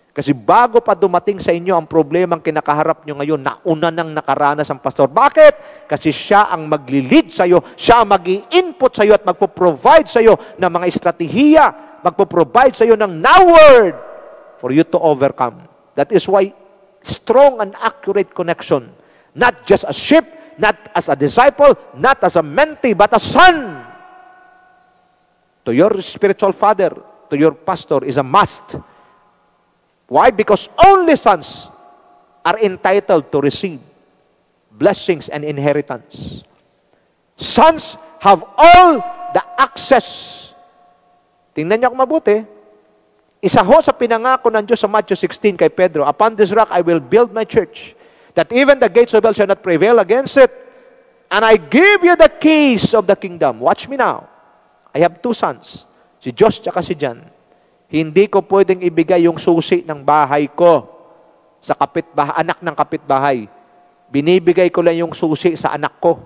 Kasi bago pa dumating sa inyo ang problemang kinakaharap nyo ngayon, nauna nang nakaranas ang pastor. Bakit? Kasi siya ang magli-lead sa iyo, siya ang mag-i-input sa iyo at magpo-provide sa iyo ng mga estratehiya, magpo-provide sa iyo ng now word for you to overcome. That is why strong and accurate connection, not just a sheep, not as a disciple, not as a mentee, but a son to your spiritual father, to your pastor is a must. Why? Because only sons are entitled to receive blessings and inheritance. Sons have all the access. Tingnan niyo kung mabuti. Isa ho sa pinangako ng Diyos sa Matthew 16 kay Pedro, upon this rock I will build my church, that even the gates of hell shall not prevail against it. And I give you the keys of the kingdom. Watch me now. I have two sons, si Josh at si John. Hindi ko pwedeng ibigay yung susi ng bahay ko sa anak ng kapitbahay. Binibigay ko lang yung susi sa anak ko.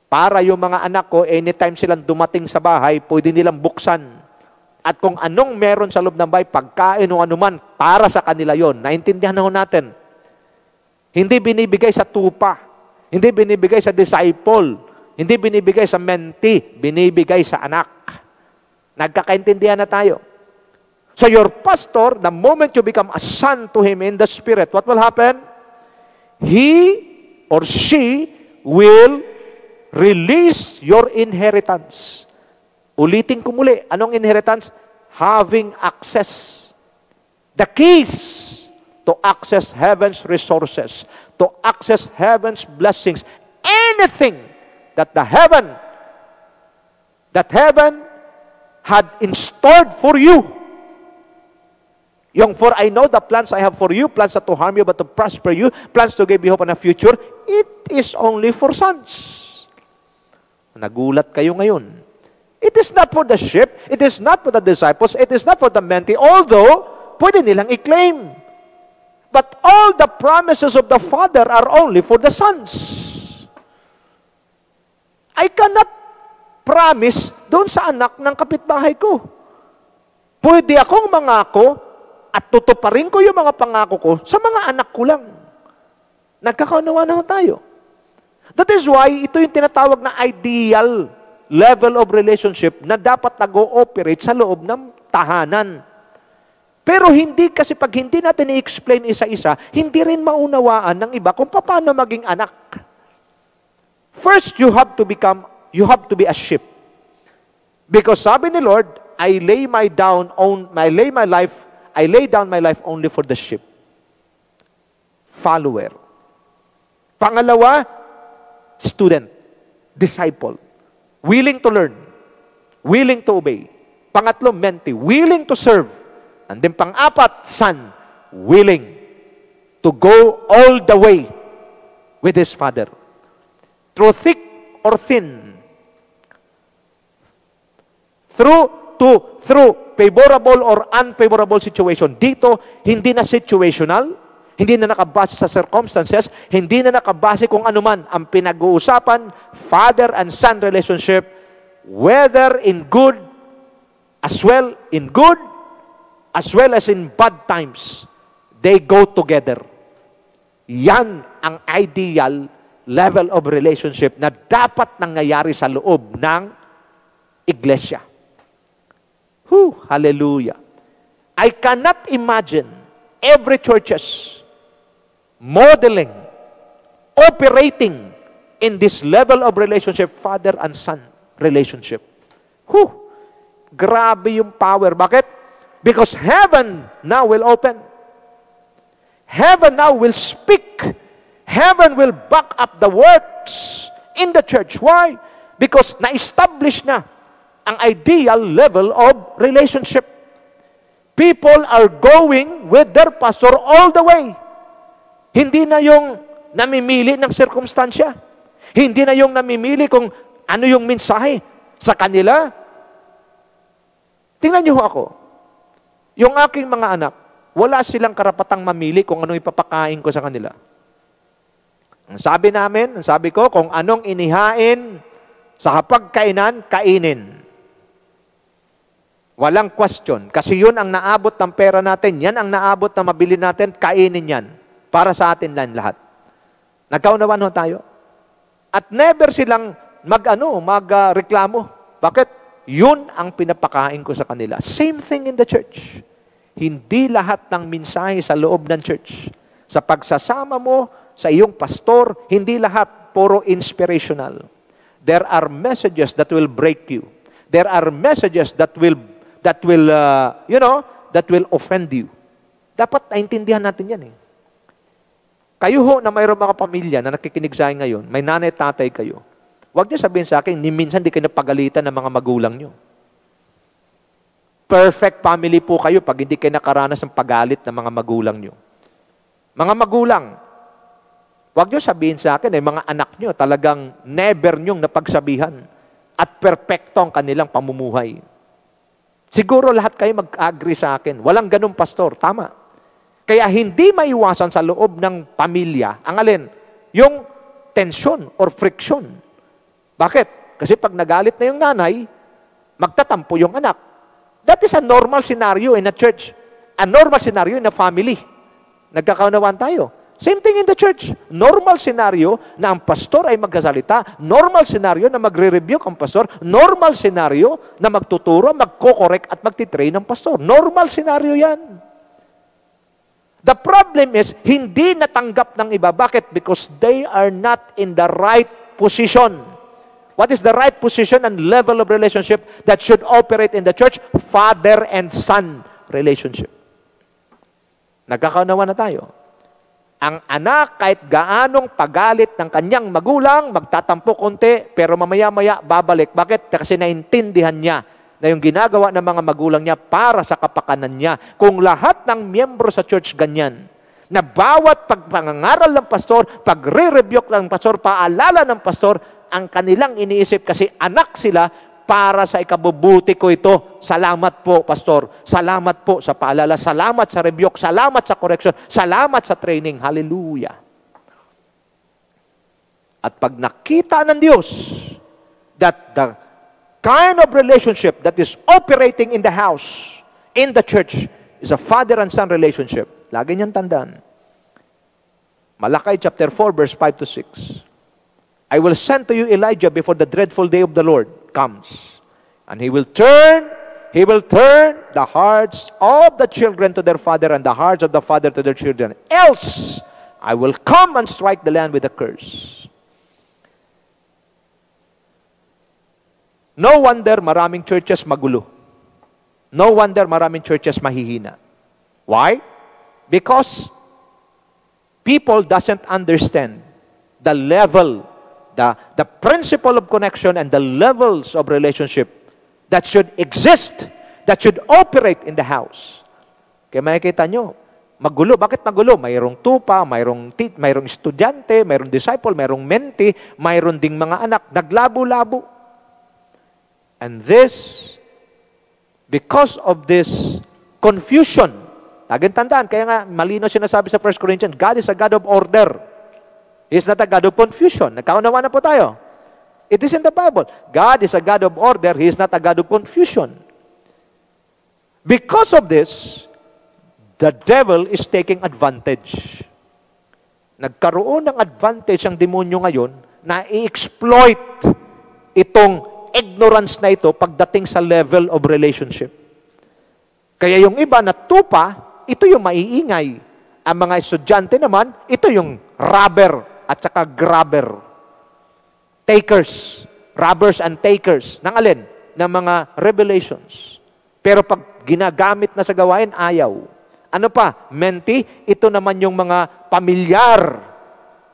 Para yung mga anak ko, anytime silang dumating sa bahay, pwede nilang buksan. At kung anong meron sa loob ng bahay, pagkain o anuman, para sa kanila yon. Naintindihan na ho natin. Hindi binibigay sa tupa. Hindi binibigay sa disciple. Hindi binibigay sa mentee. Binibigay sa anak. Nagkakaintindihan na tayo. So your pastor, the moment you become a son to him in the Spirit, what will happen? He or she will release your inheritance. Ulitin ko muli, anong inheritance? Having access. The keys to access heaven's resources, to access heaven's blessings, anything that the heaven that heaven had installed for you. Yung for I know the plans I have for you, plans not to harm you but to prosper you, plans to give you hope and a future, it is only for sons. Nagulat kayo ngayon. It is not for the sheep, it is not for the disciples, it is not for the mentee, although pwede nilang i-claim. But all the promises of the Father are only for the sons. I cannot promise doon sa anak ng kapitbahay ko. Pwede akong mangako at tutuparin ko yung mga pangako ko sa mga anak ko lang. Nagkakaunawa na tayo. That is why ito yung tinatawag na ideal level of relationship na dapat nag-ooperate sa loob ng tahanan. Pero hindi kasi pag hindi natin i-explain isa-isa, hindi rin maunawaan ng iba kung paano maging anak. First, you have to be a sheep. Because sabi ni Lord, I lay down my life only for the sheep. Follower. Pangalawa, student, disciple. Willing to learn, willing to obey. Pangatlo, mentee, willing to serve. And then pang-apat, son, willing to go all the way with his father. Through thick or thin. Through favorable or unfavorable situation. Dito, hindi na situational, hindi na nakabase sa circumstances, hindi na nakabase kung anuman ang pinag-uusapan, father and son relationship, whether in good as well as in bad times, they go together. Yan ang ideal level of relationship na dapat nangyayari sa loob ng iglesia. Hallelujah. I cannot imagine every churches modeling, operating in this level of relationship, father and son relationship. Grabe yung power. Bakit? Because heaven now will open. Heaven now will speak. Heaven will back up the words in the church. Why? Because na-establish na ang ideal level of relationship. People are going with their pastor all the way. Hindi na yung namimili ng sirkumstansya. Hindi na yung namimili kung ano yung mensahe sa kanila. Tingnan niyo ako. Yung aking mga anak, wala silang karapatang mamili kung anong ipapakain ko sa kanila. Ang sabi ko, kung anong inihain sa hapagkainan, kainin. Walang question. Kasi yun ang naabot ng pera natin. Yan ang naabot na mabili natin, kainin yan. Para sa atin lang lahat. Nagkaunawan ho tayo. At never silang magreklamo. Bakit? Yun ang pinapakain ko sa kanila. Same thing in the church. Hindi lahat ng mensahe sa loob ng church. Sa pagsasama mo sa iyong pastor, hindi lahat puro inspirational. There are messages that will break you. There are messages that will offend you. Dapat naintindihan natin yan eh. Kayo ho na mayroong mga pamilya na nakikinig sa akin ngayon, may nanay, tatay kayo. Huwag niyo sabihin sa akin, ni minsan di kayo napagalitan ng mga magulang niyo. Perfect family po kayo pag hindi kayo nakaranas ng pagalit ng mga magulang niyo. Mga magulang, huwag niyo sabihin sa akin, mga anak niyo talagang never niyong napagsabihan at perfecto ang kanilang pamumuhay. Siguro lahat kayo mag-agree sa akin. Walang ganung pastor. Tama. Kaya hindi maiwasan sa loob ng pamilya, ang alin, yung tension or friction. Bakit? Kasi pag nagalit na yung nanay, magtatampo yung anak. That is a normal scenario in a church. A normal scenario in a family. Nagkakaunawaan tayo. Same thing in the church. Normal scenario na ang pastor ay magkasalita. Normal scenario na magre-rebuke ang pastor. Normal scenario na magtuturo, magko-correct at magtitrain ng pastor. Normal scenario yan. The problem is, hindi natanggap ng iba. Bakit? Because they are not in the right position. What is the right position and level of relationship that should operate in the church? Father and son relationship. Nagkakaunawa na tayo. Ang anak, kahit gaanong pagalit ng kanyang magulang, magtatampo konti, pero mamaya-maya babalik. Bakit? Kasi naintindihan niya na yung ginagawa ng mga magulang niya para sa kapakanan niya. Kung lahat ng miyembro sa church ganyan, na bawat pagpangangaral ng pastor, pagre-rebuke ng pastor, paalala ng pastor, ang kanilang iniisip kasi anak sila, para sa ikabubuti ko ito. Salamat po, pastor. Salamat po sa paalala. Salamat sa rebuke. Salamat sa correction. Salamat sa training. Hallelujah. At pag nakita ng Diyos that the kind of relationship that is operating in the house, in the church, is a father and son relationship. Lagi niyang tandaan. Malakay chapter 4, verse 5 to 6. I will send to you Elijah before the dreadful day of the Lord comes. And he will turn the hearts of the children to their father and the hearts of the father to their children. Else, I will come and strike the land with a curse. No wonder maraming churches magulo. No wonder maraming churches mahihina. Why? Because people doesn't understand the level, the principle of connection and the levels of relationship that should exist, that should operate in the house. Kaya makikita nyo, magulo. Bakit magulo? Mayroong tupa, mayroong estudyante, mayroong disciple, mayroong mentee, mayroong ding mga anak, naglabo-labo. And this, because of this confusion, laging tandaan, kaya nga malino sinasabi sa 1 Corinthians, God is a God of order. He's not a God of confusion. Nagkaunawa na po tayo. It is in the Bible. God is a God of order. He is not a God of confusion. Because of this, the devil is taking advantage. Nagkaroon ng advantage ang demonyo ngayon na i-exploit itong ignorance na ito pagdating sa level of relationship. Kaya yung iba na tupa, ito yung maiingay. Ang mga estudyante naman, ito yung robber at saka grabber. Takers. Robbers and takers. Ng alin? Ng mga revelations. Pero pag ginagamit na sa gawain, ayaw. Ano pa? Mentee, ito naman yung mga pamilyar.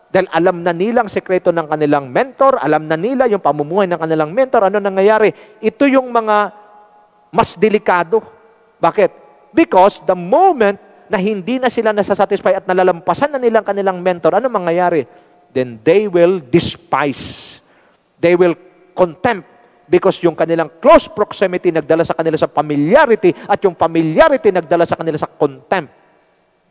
Dahil alam na nilang sekreto ng kanilang mentor, alam na nila yung pamumuhay ng kanilang mentor, ano nangyayari? Ito yung mga mas delikado. Bakit? Because the moment na hindi na sila nasasatisfy at nalalampasan na nilang kanilang mentor, ano mangyayari? Then they will despise. They will contempt because yung kanilang close proximity nagdala sa kanila sa familiarity at yung familiarity nagdala sa kanila sa contempt.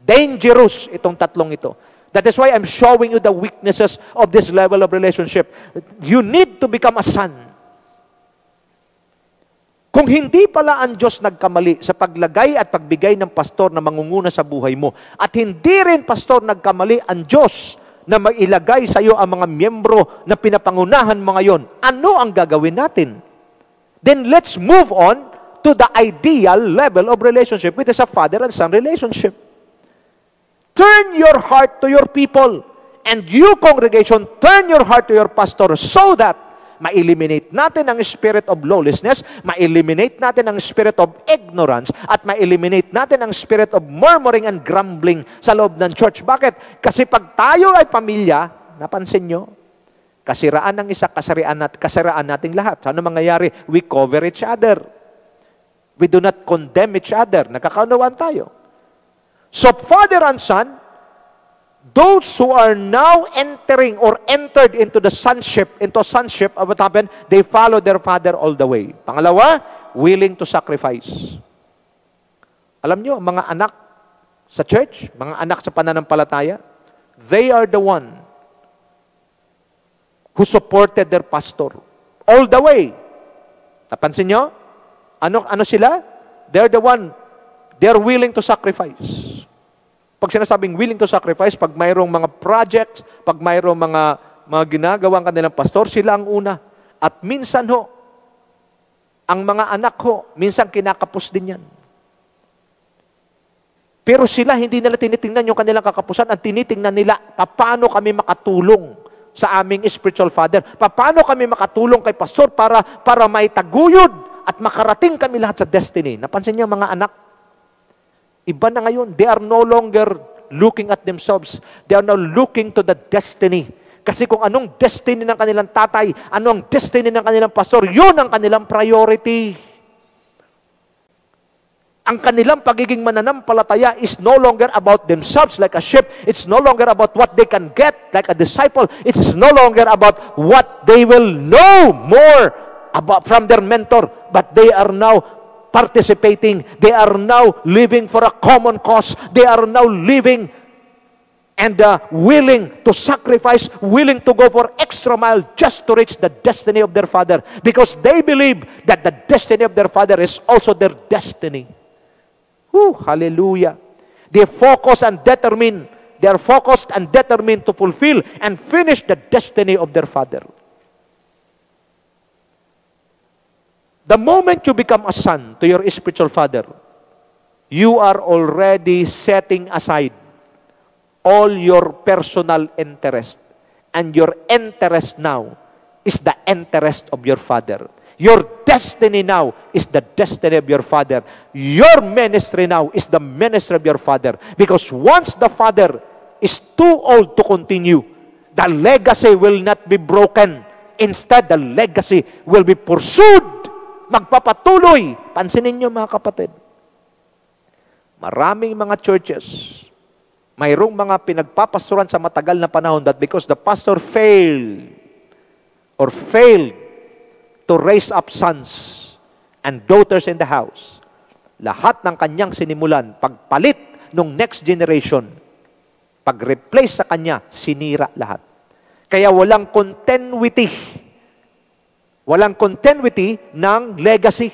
Dangerous itong tatlong ito. That is why I'm showing you the weaknesses of this level of relationship. You need to become a son. Kung hindi pala ang Diyos nagkamali sa paglagay at pagbigay ng pastor na mangunguna sa buhay mo, at hindi rin pastor nagkamali ang Diyos na mailagay sa iyo ang mga miyembro na pinapangunahan mo ngayon, ano ang gagawin natin? Then let's move on to the ideal level of relationship, which is a father and son relationship. Turn your heart to your people, and you, congregation, turn your heart to your pastor so that ma-eliminate natin ang spirit of lawlessness, ma-eliminate natin ang spirit of ignorance, at ma-eliminate natin ang spirit of murmuring and grumbling sa loob ng church. Bakit? Kasi pag tayo ay pamilya, napansin nyo, kasiraan ng isa, kasiraan nating lahat. Ano mangyayari? We cover each other. We do not condemn each other. Nagkakaunawaan tayo. So, father and son, those who are now entering or entered into sonship, what happened? They follow their father all the way. Pangalawa, willing to sacrifice. Alam nyo, mga anak sa church, mga anak sa pananampalataya, they are the one who supported their pastor all the way. Napansin nyo? Ano sila? They're the one, they're willing to sacrifice. Pag sinasabing willing to sacrifice, pag mayroong mga projects, pag mayroong mga ginagawang kanilang pastor, sila ang una. At minsan ho, ang mga anak ho, minsan kinakapos din yan. Pero sila, hindi nila tinitingnan yung kanilang kakapusan, ang tinitingnan nila, paano kami makatulong sa aming spiritual father? Paano kami makatulong kay pastor para maitaguyod at makarating kami lahat sa destiny? Napansin niyo mga anak? Iba na ngayon. They are no longer looking at themselves. They are now looking to the destiny. Kasi kung anong destiny ng kanilang tatay, ano ang destiny ng kanilang pastor, yun ang kanilang priority. Ang kanilang pagiging mananampalataya is no longer about themselves like a sheep. It's no longer about what they can get like a disciple. It's no longer about what they will know more about from their mentor. But they are now participating. They are now living for a common cause. They are now living and willing to sacrifice, willing to go for extra mile just to reach the destiny of their father. Because they believe that the destiny of their father is also their destiny. Hallelujah. They are focused and determined to fulfill and finish the destiny of their father. The moment you become a son to your spiritual father, you are already setting aside all your personal interest. And your interest now is the interest of your father. Your destiny now is the destiny of your father. Your ministry now is the ministry of your father. Because once the father is too old to continue, the legacy will not be broken. Instead, the legacy will be pursued. Magpapatuloy. Pansinin niyo mga kapatid. Maraming mga churches, mayroong mga pinagpapastoran sa matagal na panahon that because the pastor failed to raise up sons and daughters in the house, lahat ng kanyang sinimulan, pagpalit ng next generation, pag-replace sa kanya, sinira lahat. Kaya walang continuity ng legacy.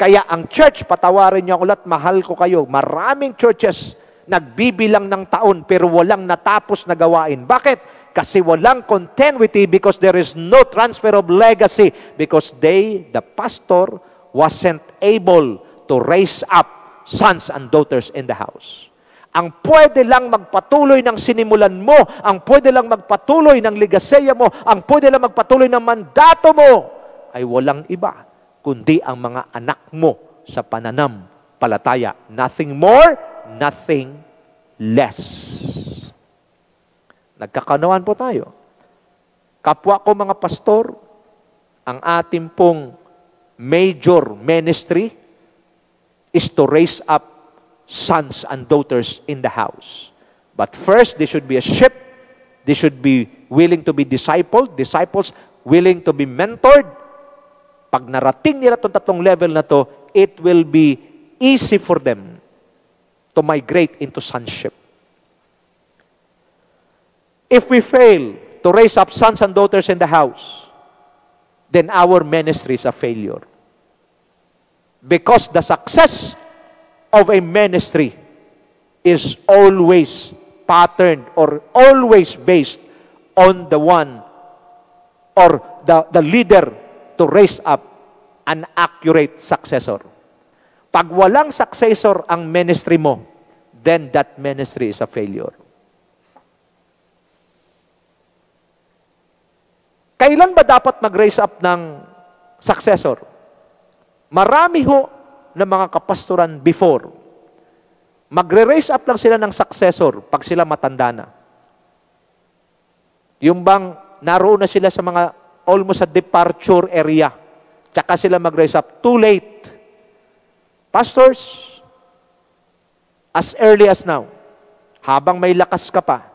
Kaya ang church, patawarin niyo ako lahat, mahal ko kayo. Maraming churches nagbibilang ng taon pero walang natapos na gawain. Bakit? Kasi walang continuity because there is no transfer of legacy because the pastor wasn't able to raise up sons and daughters in the house. Ang pwede lang magpatuloy ng sinimulan mo, ang pwede lang magpatuloy ng legasya mo, ang pwede lang magpatuloy ng mandato mo, ay walang iba, kundi ang mga anak mo sa pananampalataya. Nothing more, nothing less. Nagkakanawaan po tayo. Kapwa ko mga pastor, ang ating pong major ministry is to raise up sons and daughters in the house. But first, they should be a sheep. They should be willing to be discipled. Disciples willing to be mentored. Pag narating nila itong tatlong level na to, it will be easy for them to migrate into sonship. If we fail to raise up sons and daughters in the house, then our ministry is a failure. Because the success of a ministry is always patterned or always based on the one or the leader to raise up an accurate successor. Pag walang successor ang ministry mo, then that ministry is a failure. Kailan ba dapat mag-raise up ng successor? Marami ho na mga kapastoran before, magre-raise up lang sila ng successor pag sila matanda na. Yung bang naroon na sila sa mga almost sa departure area, tsaka sila mag-raise up. Too late. Pastors, as early as now, habang may lakas ka pa,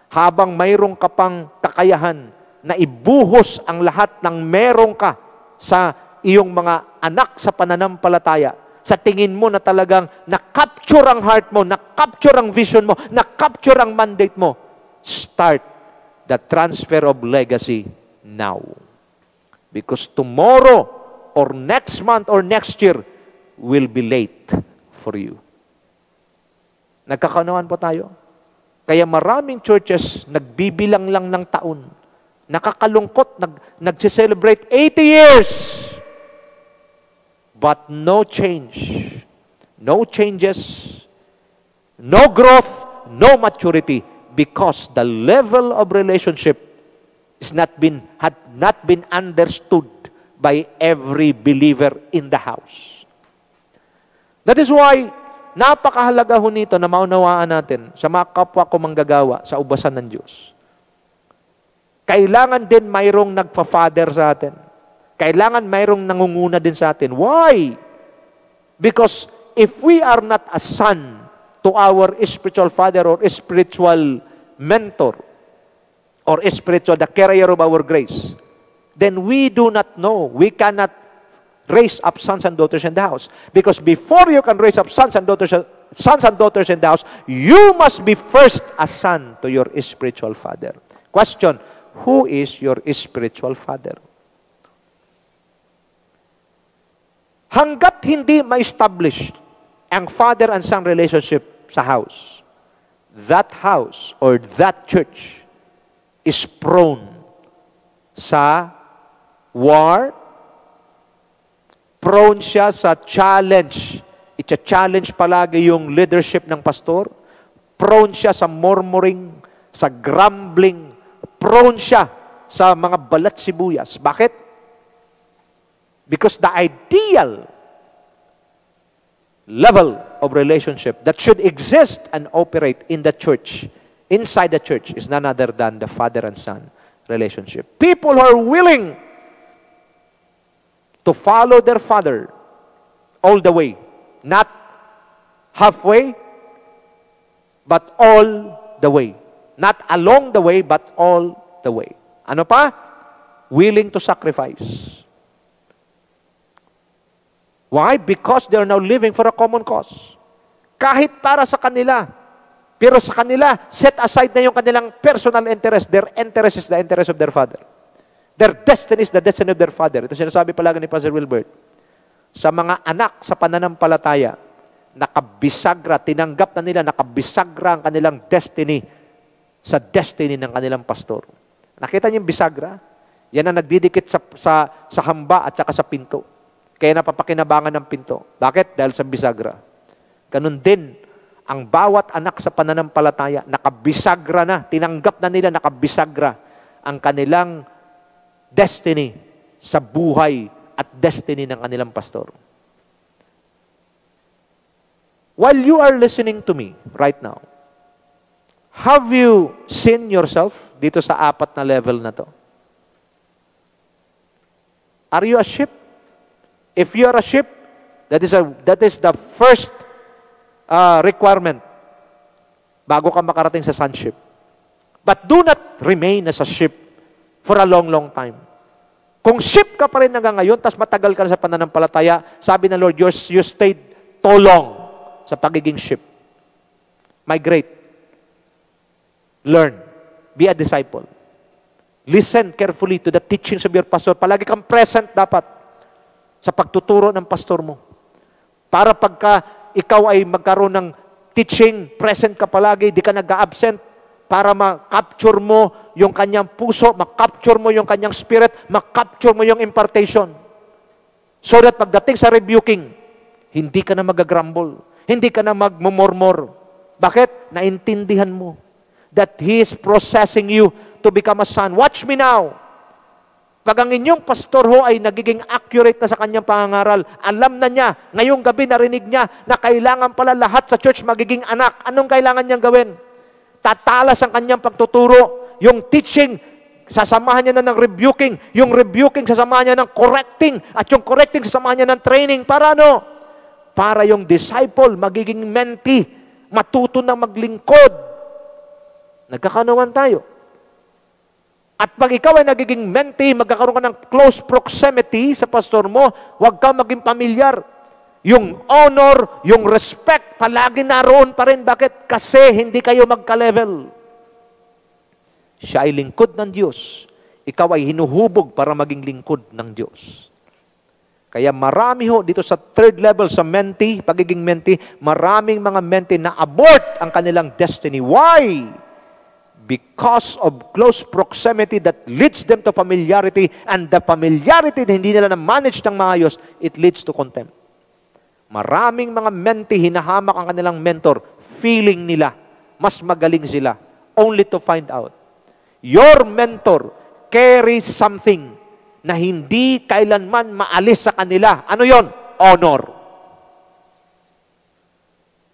habang mayroong ka pang kakayahan na ibuhos ang lahat ng meron ka sa iyong mga anak sa pananampalataya, sa tingin mo na talagang na-capture ang heart mo, na-capture ang vision mo, na-capture ang mandate mo, start the transfer of legacy now. Because tomorrow or next month or next year will be late for you. Nagkakaunawaan po tayo? Kaya maraming churches nagbibilang lang ng taon. Nakakalungkot, nag-celebrate 80 years. But no change. No changes. No growth. No maturity. Because the level of relationship had not been understood by every believer in the house. That is why napakahalaga ho nito na maunawaan natin sa mga kapwa ko manggagawa sa ubasan ng Diyos. Kailangan din mayroong nagpa-father sa atin. Kailangan mayroong nangunguna din sa atin. Why? Because if we are not a son to our spiritual father or spiritual mentor or spiritual, the carrier of our grace, then we do not know. We cannot raise up sons and daughters in the house. Because before you can raise up sons and daughters in the house, you must be first a son to your spiritual father. Question, who is your spiritual father? Hanggat hindi ma-establish ang father and son relationship sa house, that house or that church is prone sa war, prone siya sa challenge. Itcha-challenge palagi yung leadership ng pastor. Prone siya sa murmuring, sa grumbling. Prone siya sa mga balat sibuyas. Bakit? Because the ideal level of relationship that should exist and operate in the church, inside the church, is none other than the father and son relationship. People who are willing to follow their father all the way. Not halfway, but all the way. Not along the way, but all the way. Ano pa? Willing to sacrifice. Why? Because they are now living for a common cause. Kahit para sa kanila. Pero sa kanila, set aside na yung kanilang personal interest. Their interest is the interest of their father. Their destiny is the destiny of their father. Ito sinasabi palagi ni Pastor Wilbert. Sa mga anak sa pananampalataya, nakabisagra, tinanggap na nila, nakabisagra ang kanilang destiny sa destiny ng kanilang pastor. Nakita niyo yung bisagra? Yan ang nagdidikit sa hamba at saka sa pinto. Kaya napapakinabangan ng pinto. Bakit? Dahil sa bisagra. Ganun din, ang bawat anak sa pananampalataya, nakabisagra na, tinanggap na nila, nakabisagra ang kanilang destiny sa buhay at destiny ng kanilang pastor. While you are listening to me right now, have you seen yourself dito sa apat na level na to? Are you a sheep? If you are a sheep, that is the first requirement bago ka makarating sa sonship. But do not remain as a sheep for a long, long time. Kung sheep ka pa rin hanggang ngayon, tas matagal ka na sa pananampalataya, sabi ng Lord, you stayed too long sa pagiging sheep. Migrate. Learn. Be a disciple. Listen carefully to the teachings of your pastor. Palagi kang present dapat sa pagtuturo ng pastor mo. Para pagka ikaw ay magkaroon ng teaching, present ka palagi, di ka nag-absent, para ma-capture mo yung kanyang puso, ma-capture mo yung kanyang spirit, ma-capture mo yung impartation. So that pagdating sa rebuking, hindi ka na mag-grumble, hindi ka na mag-murmur. Bakit? Naintindihan mo that He is processing you to become a son. Watch me now. Pag ang inyong pastor ho ay nagiging accurate na sa kanyang pangangaral, alam na niya, ngayong gabi narinig niya na kailangan pala lahat sa church magiging anak. Anong kailangan niyang gawin? Tatalas ang kanyang pagtuturo. Yung teaching, sasamahan niya na ng rebuking. Yung rebuking, sasamahan niya ng correcting. At yung correcting, sasamahan niya ng training. Para ano? Para yung disciple magiging mentee, matuto na maglingkod. Nagkakanuan tayo. At pag ikaw ay nagiging mentee, magkakaroon ka ng close proximity sa pastor mo, huwag ka maging pamilyar. Yung honor, yung respect, palagi naroon pa rin. Bakit? Kasi hindi kayo magka-level. Siya ay lingkod ng Diyos. Ikaw ay hinuhubog para maging lingkod ng Diyos. Kaya marami ho dito sa third level sa mentee, pagiging mentee, maraming mga mentee na abort ang kanilang destiny. Why? Because of close proximity that leads them to familiarity, and the familiarity na hindi nila na-manage ng maayos, it leads to contempt. Maraming mga mentee, hinahamak ang kanilang mentor, feeling nila, mas magaling sila, only to find out. Your mentor carries something na hindi kailanman maalis sa kanila. Ano yon? Honor.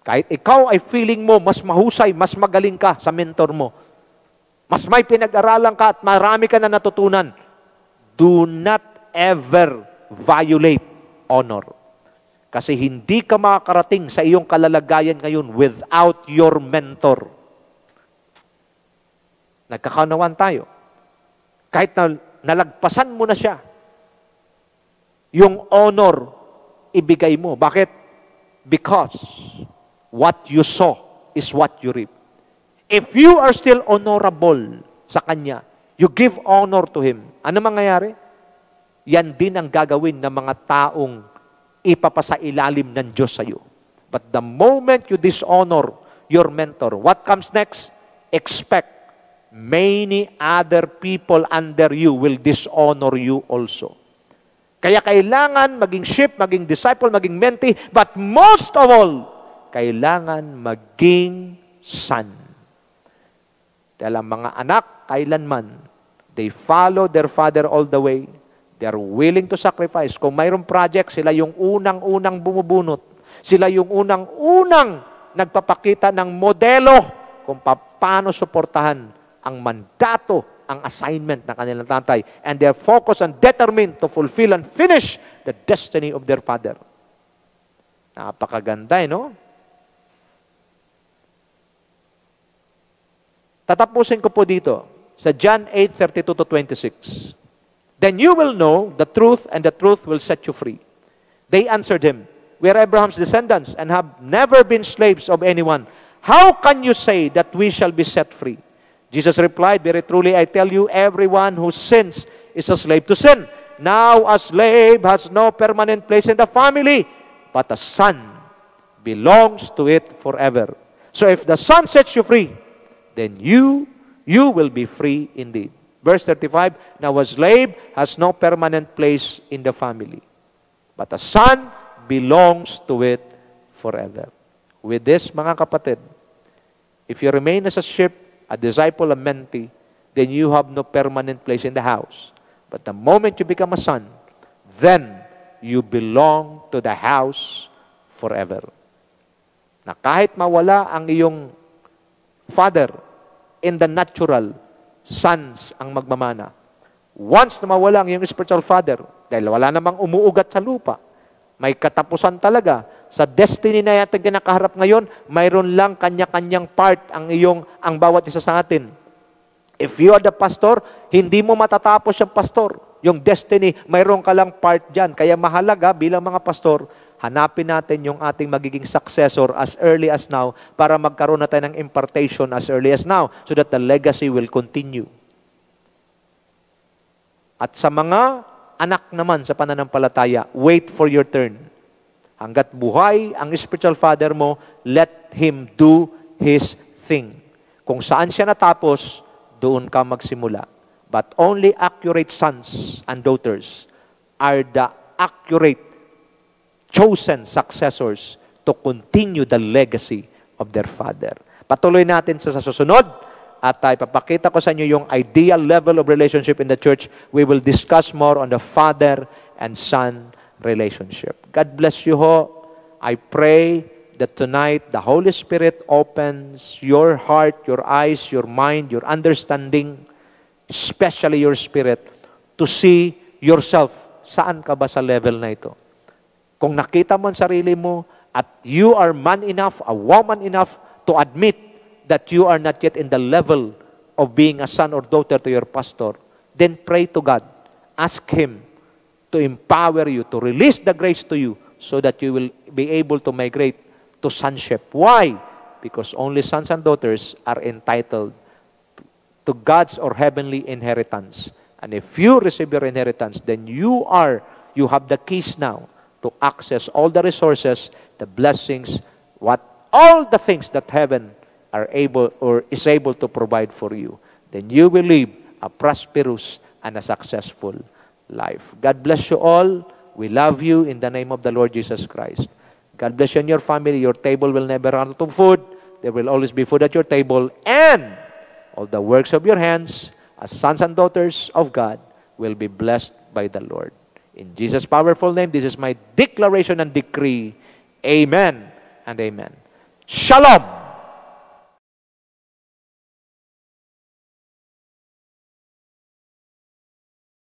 Kahit ikaw ay feeling mo, mas mahusay, mas magaling ka sa mentor mo. Mas may pinag-aralan ka at marami ka na natutunan. Do not ever violate honor. Kasi hindi ka makakarating sa iyong kalalagayan ngayon without your mentor. Nagkakaunawaan tayo. Kahit na nalagpasan mo na siya, yung honor, ibigay mo. Bakit? Because what you sow is what you reap. If you are still honorable sa Kanya, you give honor to Him, ano mangyayari? Yan din ang gagawin ng mga taong ipapasailalim ng Diyos sa iyo. But the moment you dishonor your mentor, what comes next? Expect many other people under you will dishonor you also. Kaya kailangan maging sheep, maging disciple, maging mentee, but most of all, kailangan maging son. Dahil ang mga anak, kailanman, they follow their father all the way. They are willing to sacrifice. Kung mayroong project, sila yung unang-unang bumubunot. Sila yung unang-unang nagpapakita ng modelo kung paano suportahan ang mandato, ang assignment ng kanilang tatay. And they are focused and determined to fulfill and finish the destiny of their father. Napakaganda, no? Tatapusin ko po dito sa John 8:32-26. Then you will know the truth, and the truth will set you free. They answered him, we are Abraham's descendants and have never been slaves of anyone. How can you say that we shall be set free? Jesus replied, very truly I tell you, everyone who sins is a slave to sin. Now a slave has no permanent place in the family, but a son belongs to it forever. So if the Son sets you free, then you will be free indeed. Verse 35, now a slave has no permanent place in the family, but a son belongs to it forever. With this, mga kapatid, if you remain as a sheep, a disciple, a mentee, then you have no permanent place in the house. But the moment you become a son, then you belong to the house forever. Na kahit mawala ang iyong father in the natural, sons ang magmamana. Once na mawala ang iyong spiritual father, dahil wala namang umuugat sa lupa, may katapusan talaga. Sa destiny na yating kinakaharap ngayon, mayroon lang kanya-kanyang part ang bawat isa sa atin. If you are the pastor, hindi mo matatapos yung pastor. Yung destiny, mayroon ka lang part dyan. Kaya mahalaga bilang mga pastor, hanapin natin yung ating magiging successor as early as now para magkaroon na tayo ng impartation as early as now so that the legacy will continue. At sa mga anak naman sa pananampalataya, wait for your turn. Hanggat buhay ang spiritual father mo, let him do his thing. Kung saan siya natapos, doon ka magsimula. But only accurate sons and daughters are the accurate chosen successors to continue the legacy of their father. Patuloy natin sa susunod at ipapakita ko sa inyo yung ideal level of relationship in the church. We will discuss more on the father and son relationship. God bless you ho. I pray that tonight the Holy Spirit opens your heart, your eyes, your mind, your understanding, especially your spirit, to see yourself. Saan ka ba sa level na ito? Kung nakita mo ang sarili mo at you are man enough, a woman enough to admit that you are not yet in the level of being a son or daughter to your pastor, then pray to God. Ask Him to empower you, to release the grace to you so that you will be able to migrate to sonship. Why? Because only sons and daughters are entitled to God's or heavenly inheritance. And if you receive your inheritance, then you have the keys now to access all the resources, the blessings, all the things that heaven is able to provide for you. Then you will live a prosperous and a successful life. God bless you all. We love you in the name of the Lord Jesus Christ. God bless you and your family. Your table will never run out of food. There will always be food at your table. And all the works of your hands, as sons and daughters of God, will be blessed by the Lord. In Jesus' powerful name, this is my declaration and decree. Amen and amen. Shalom!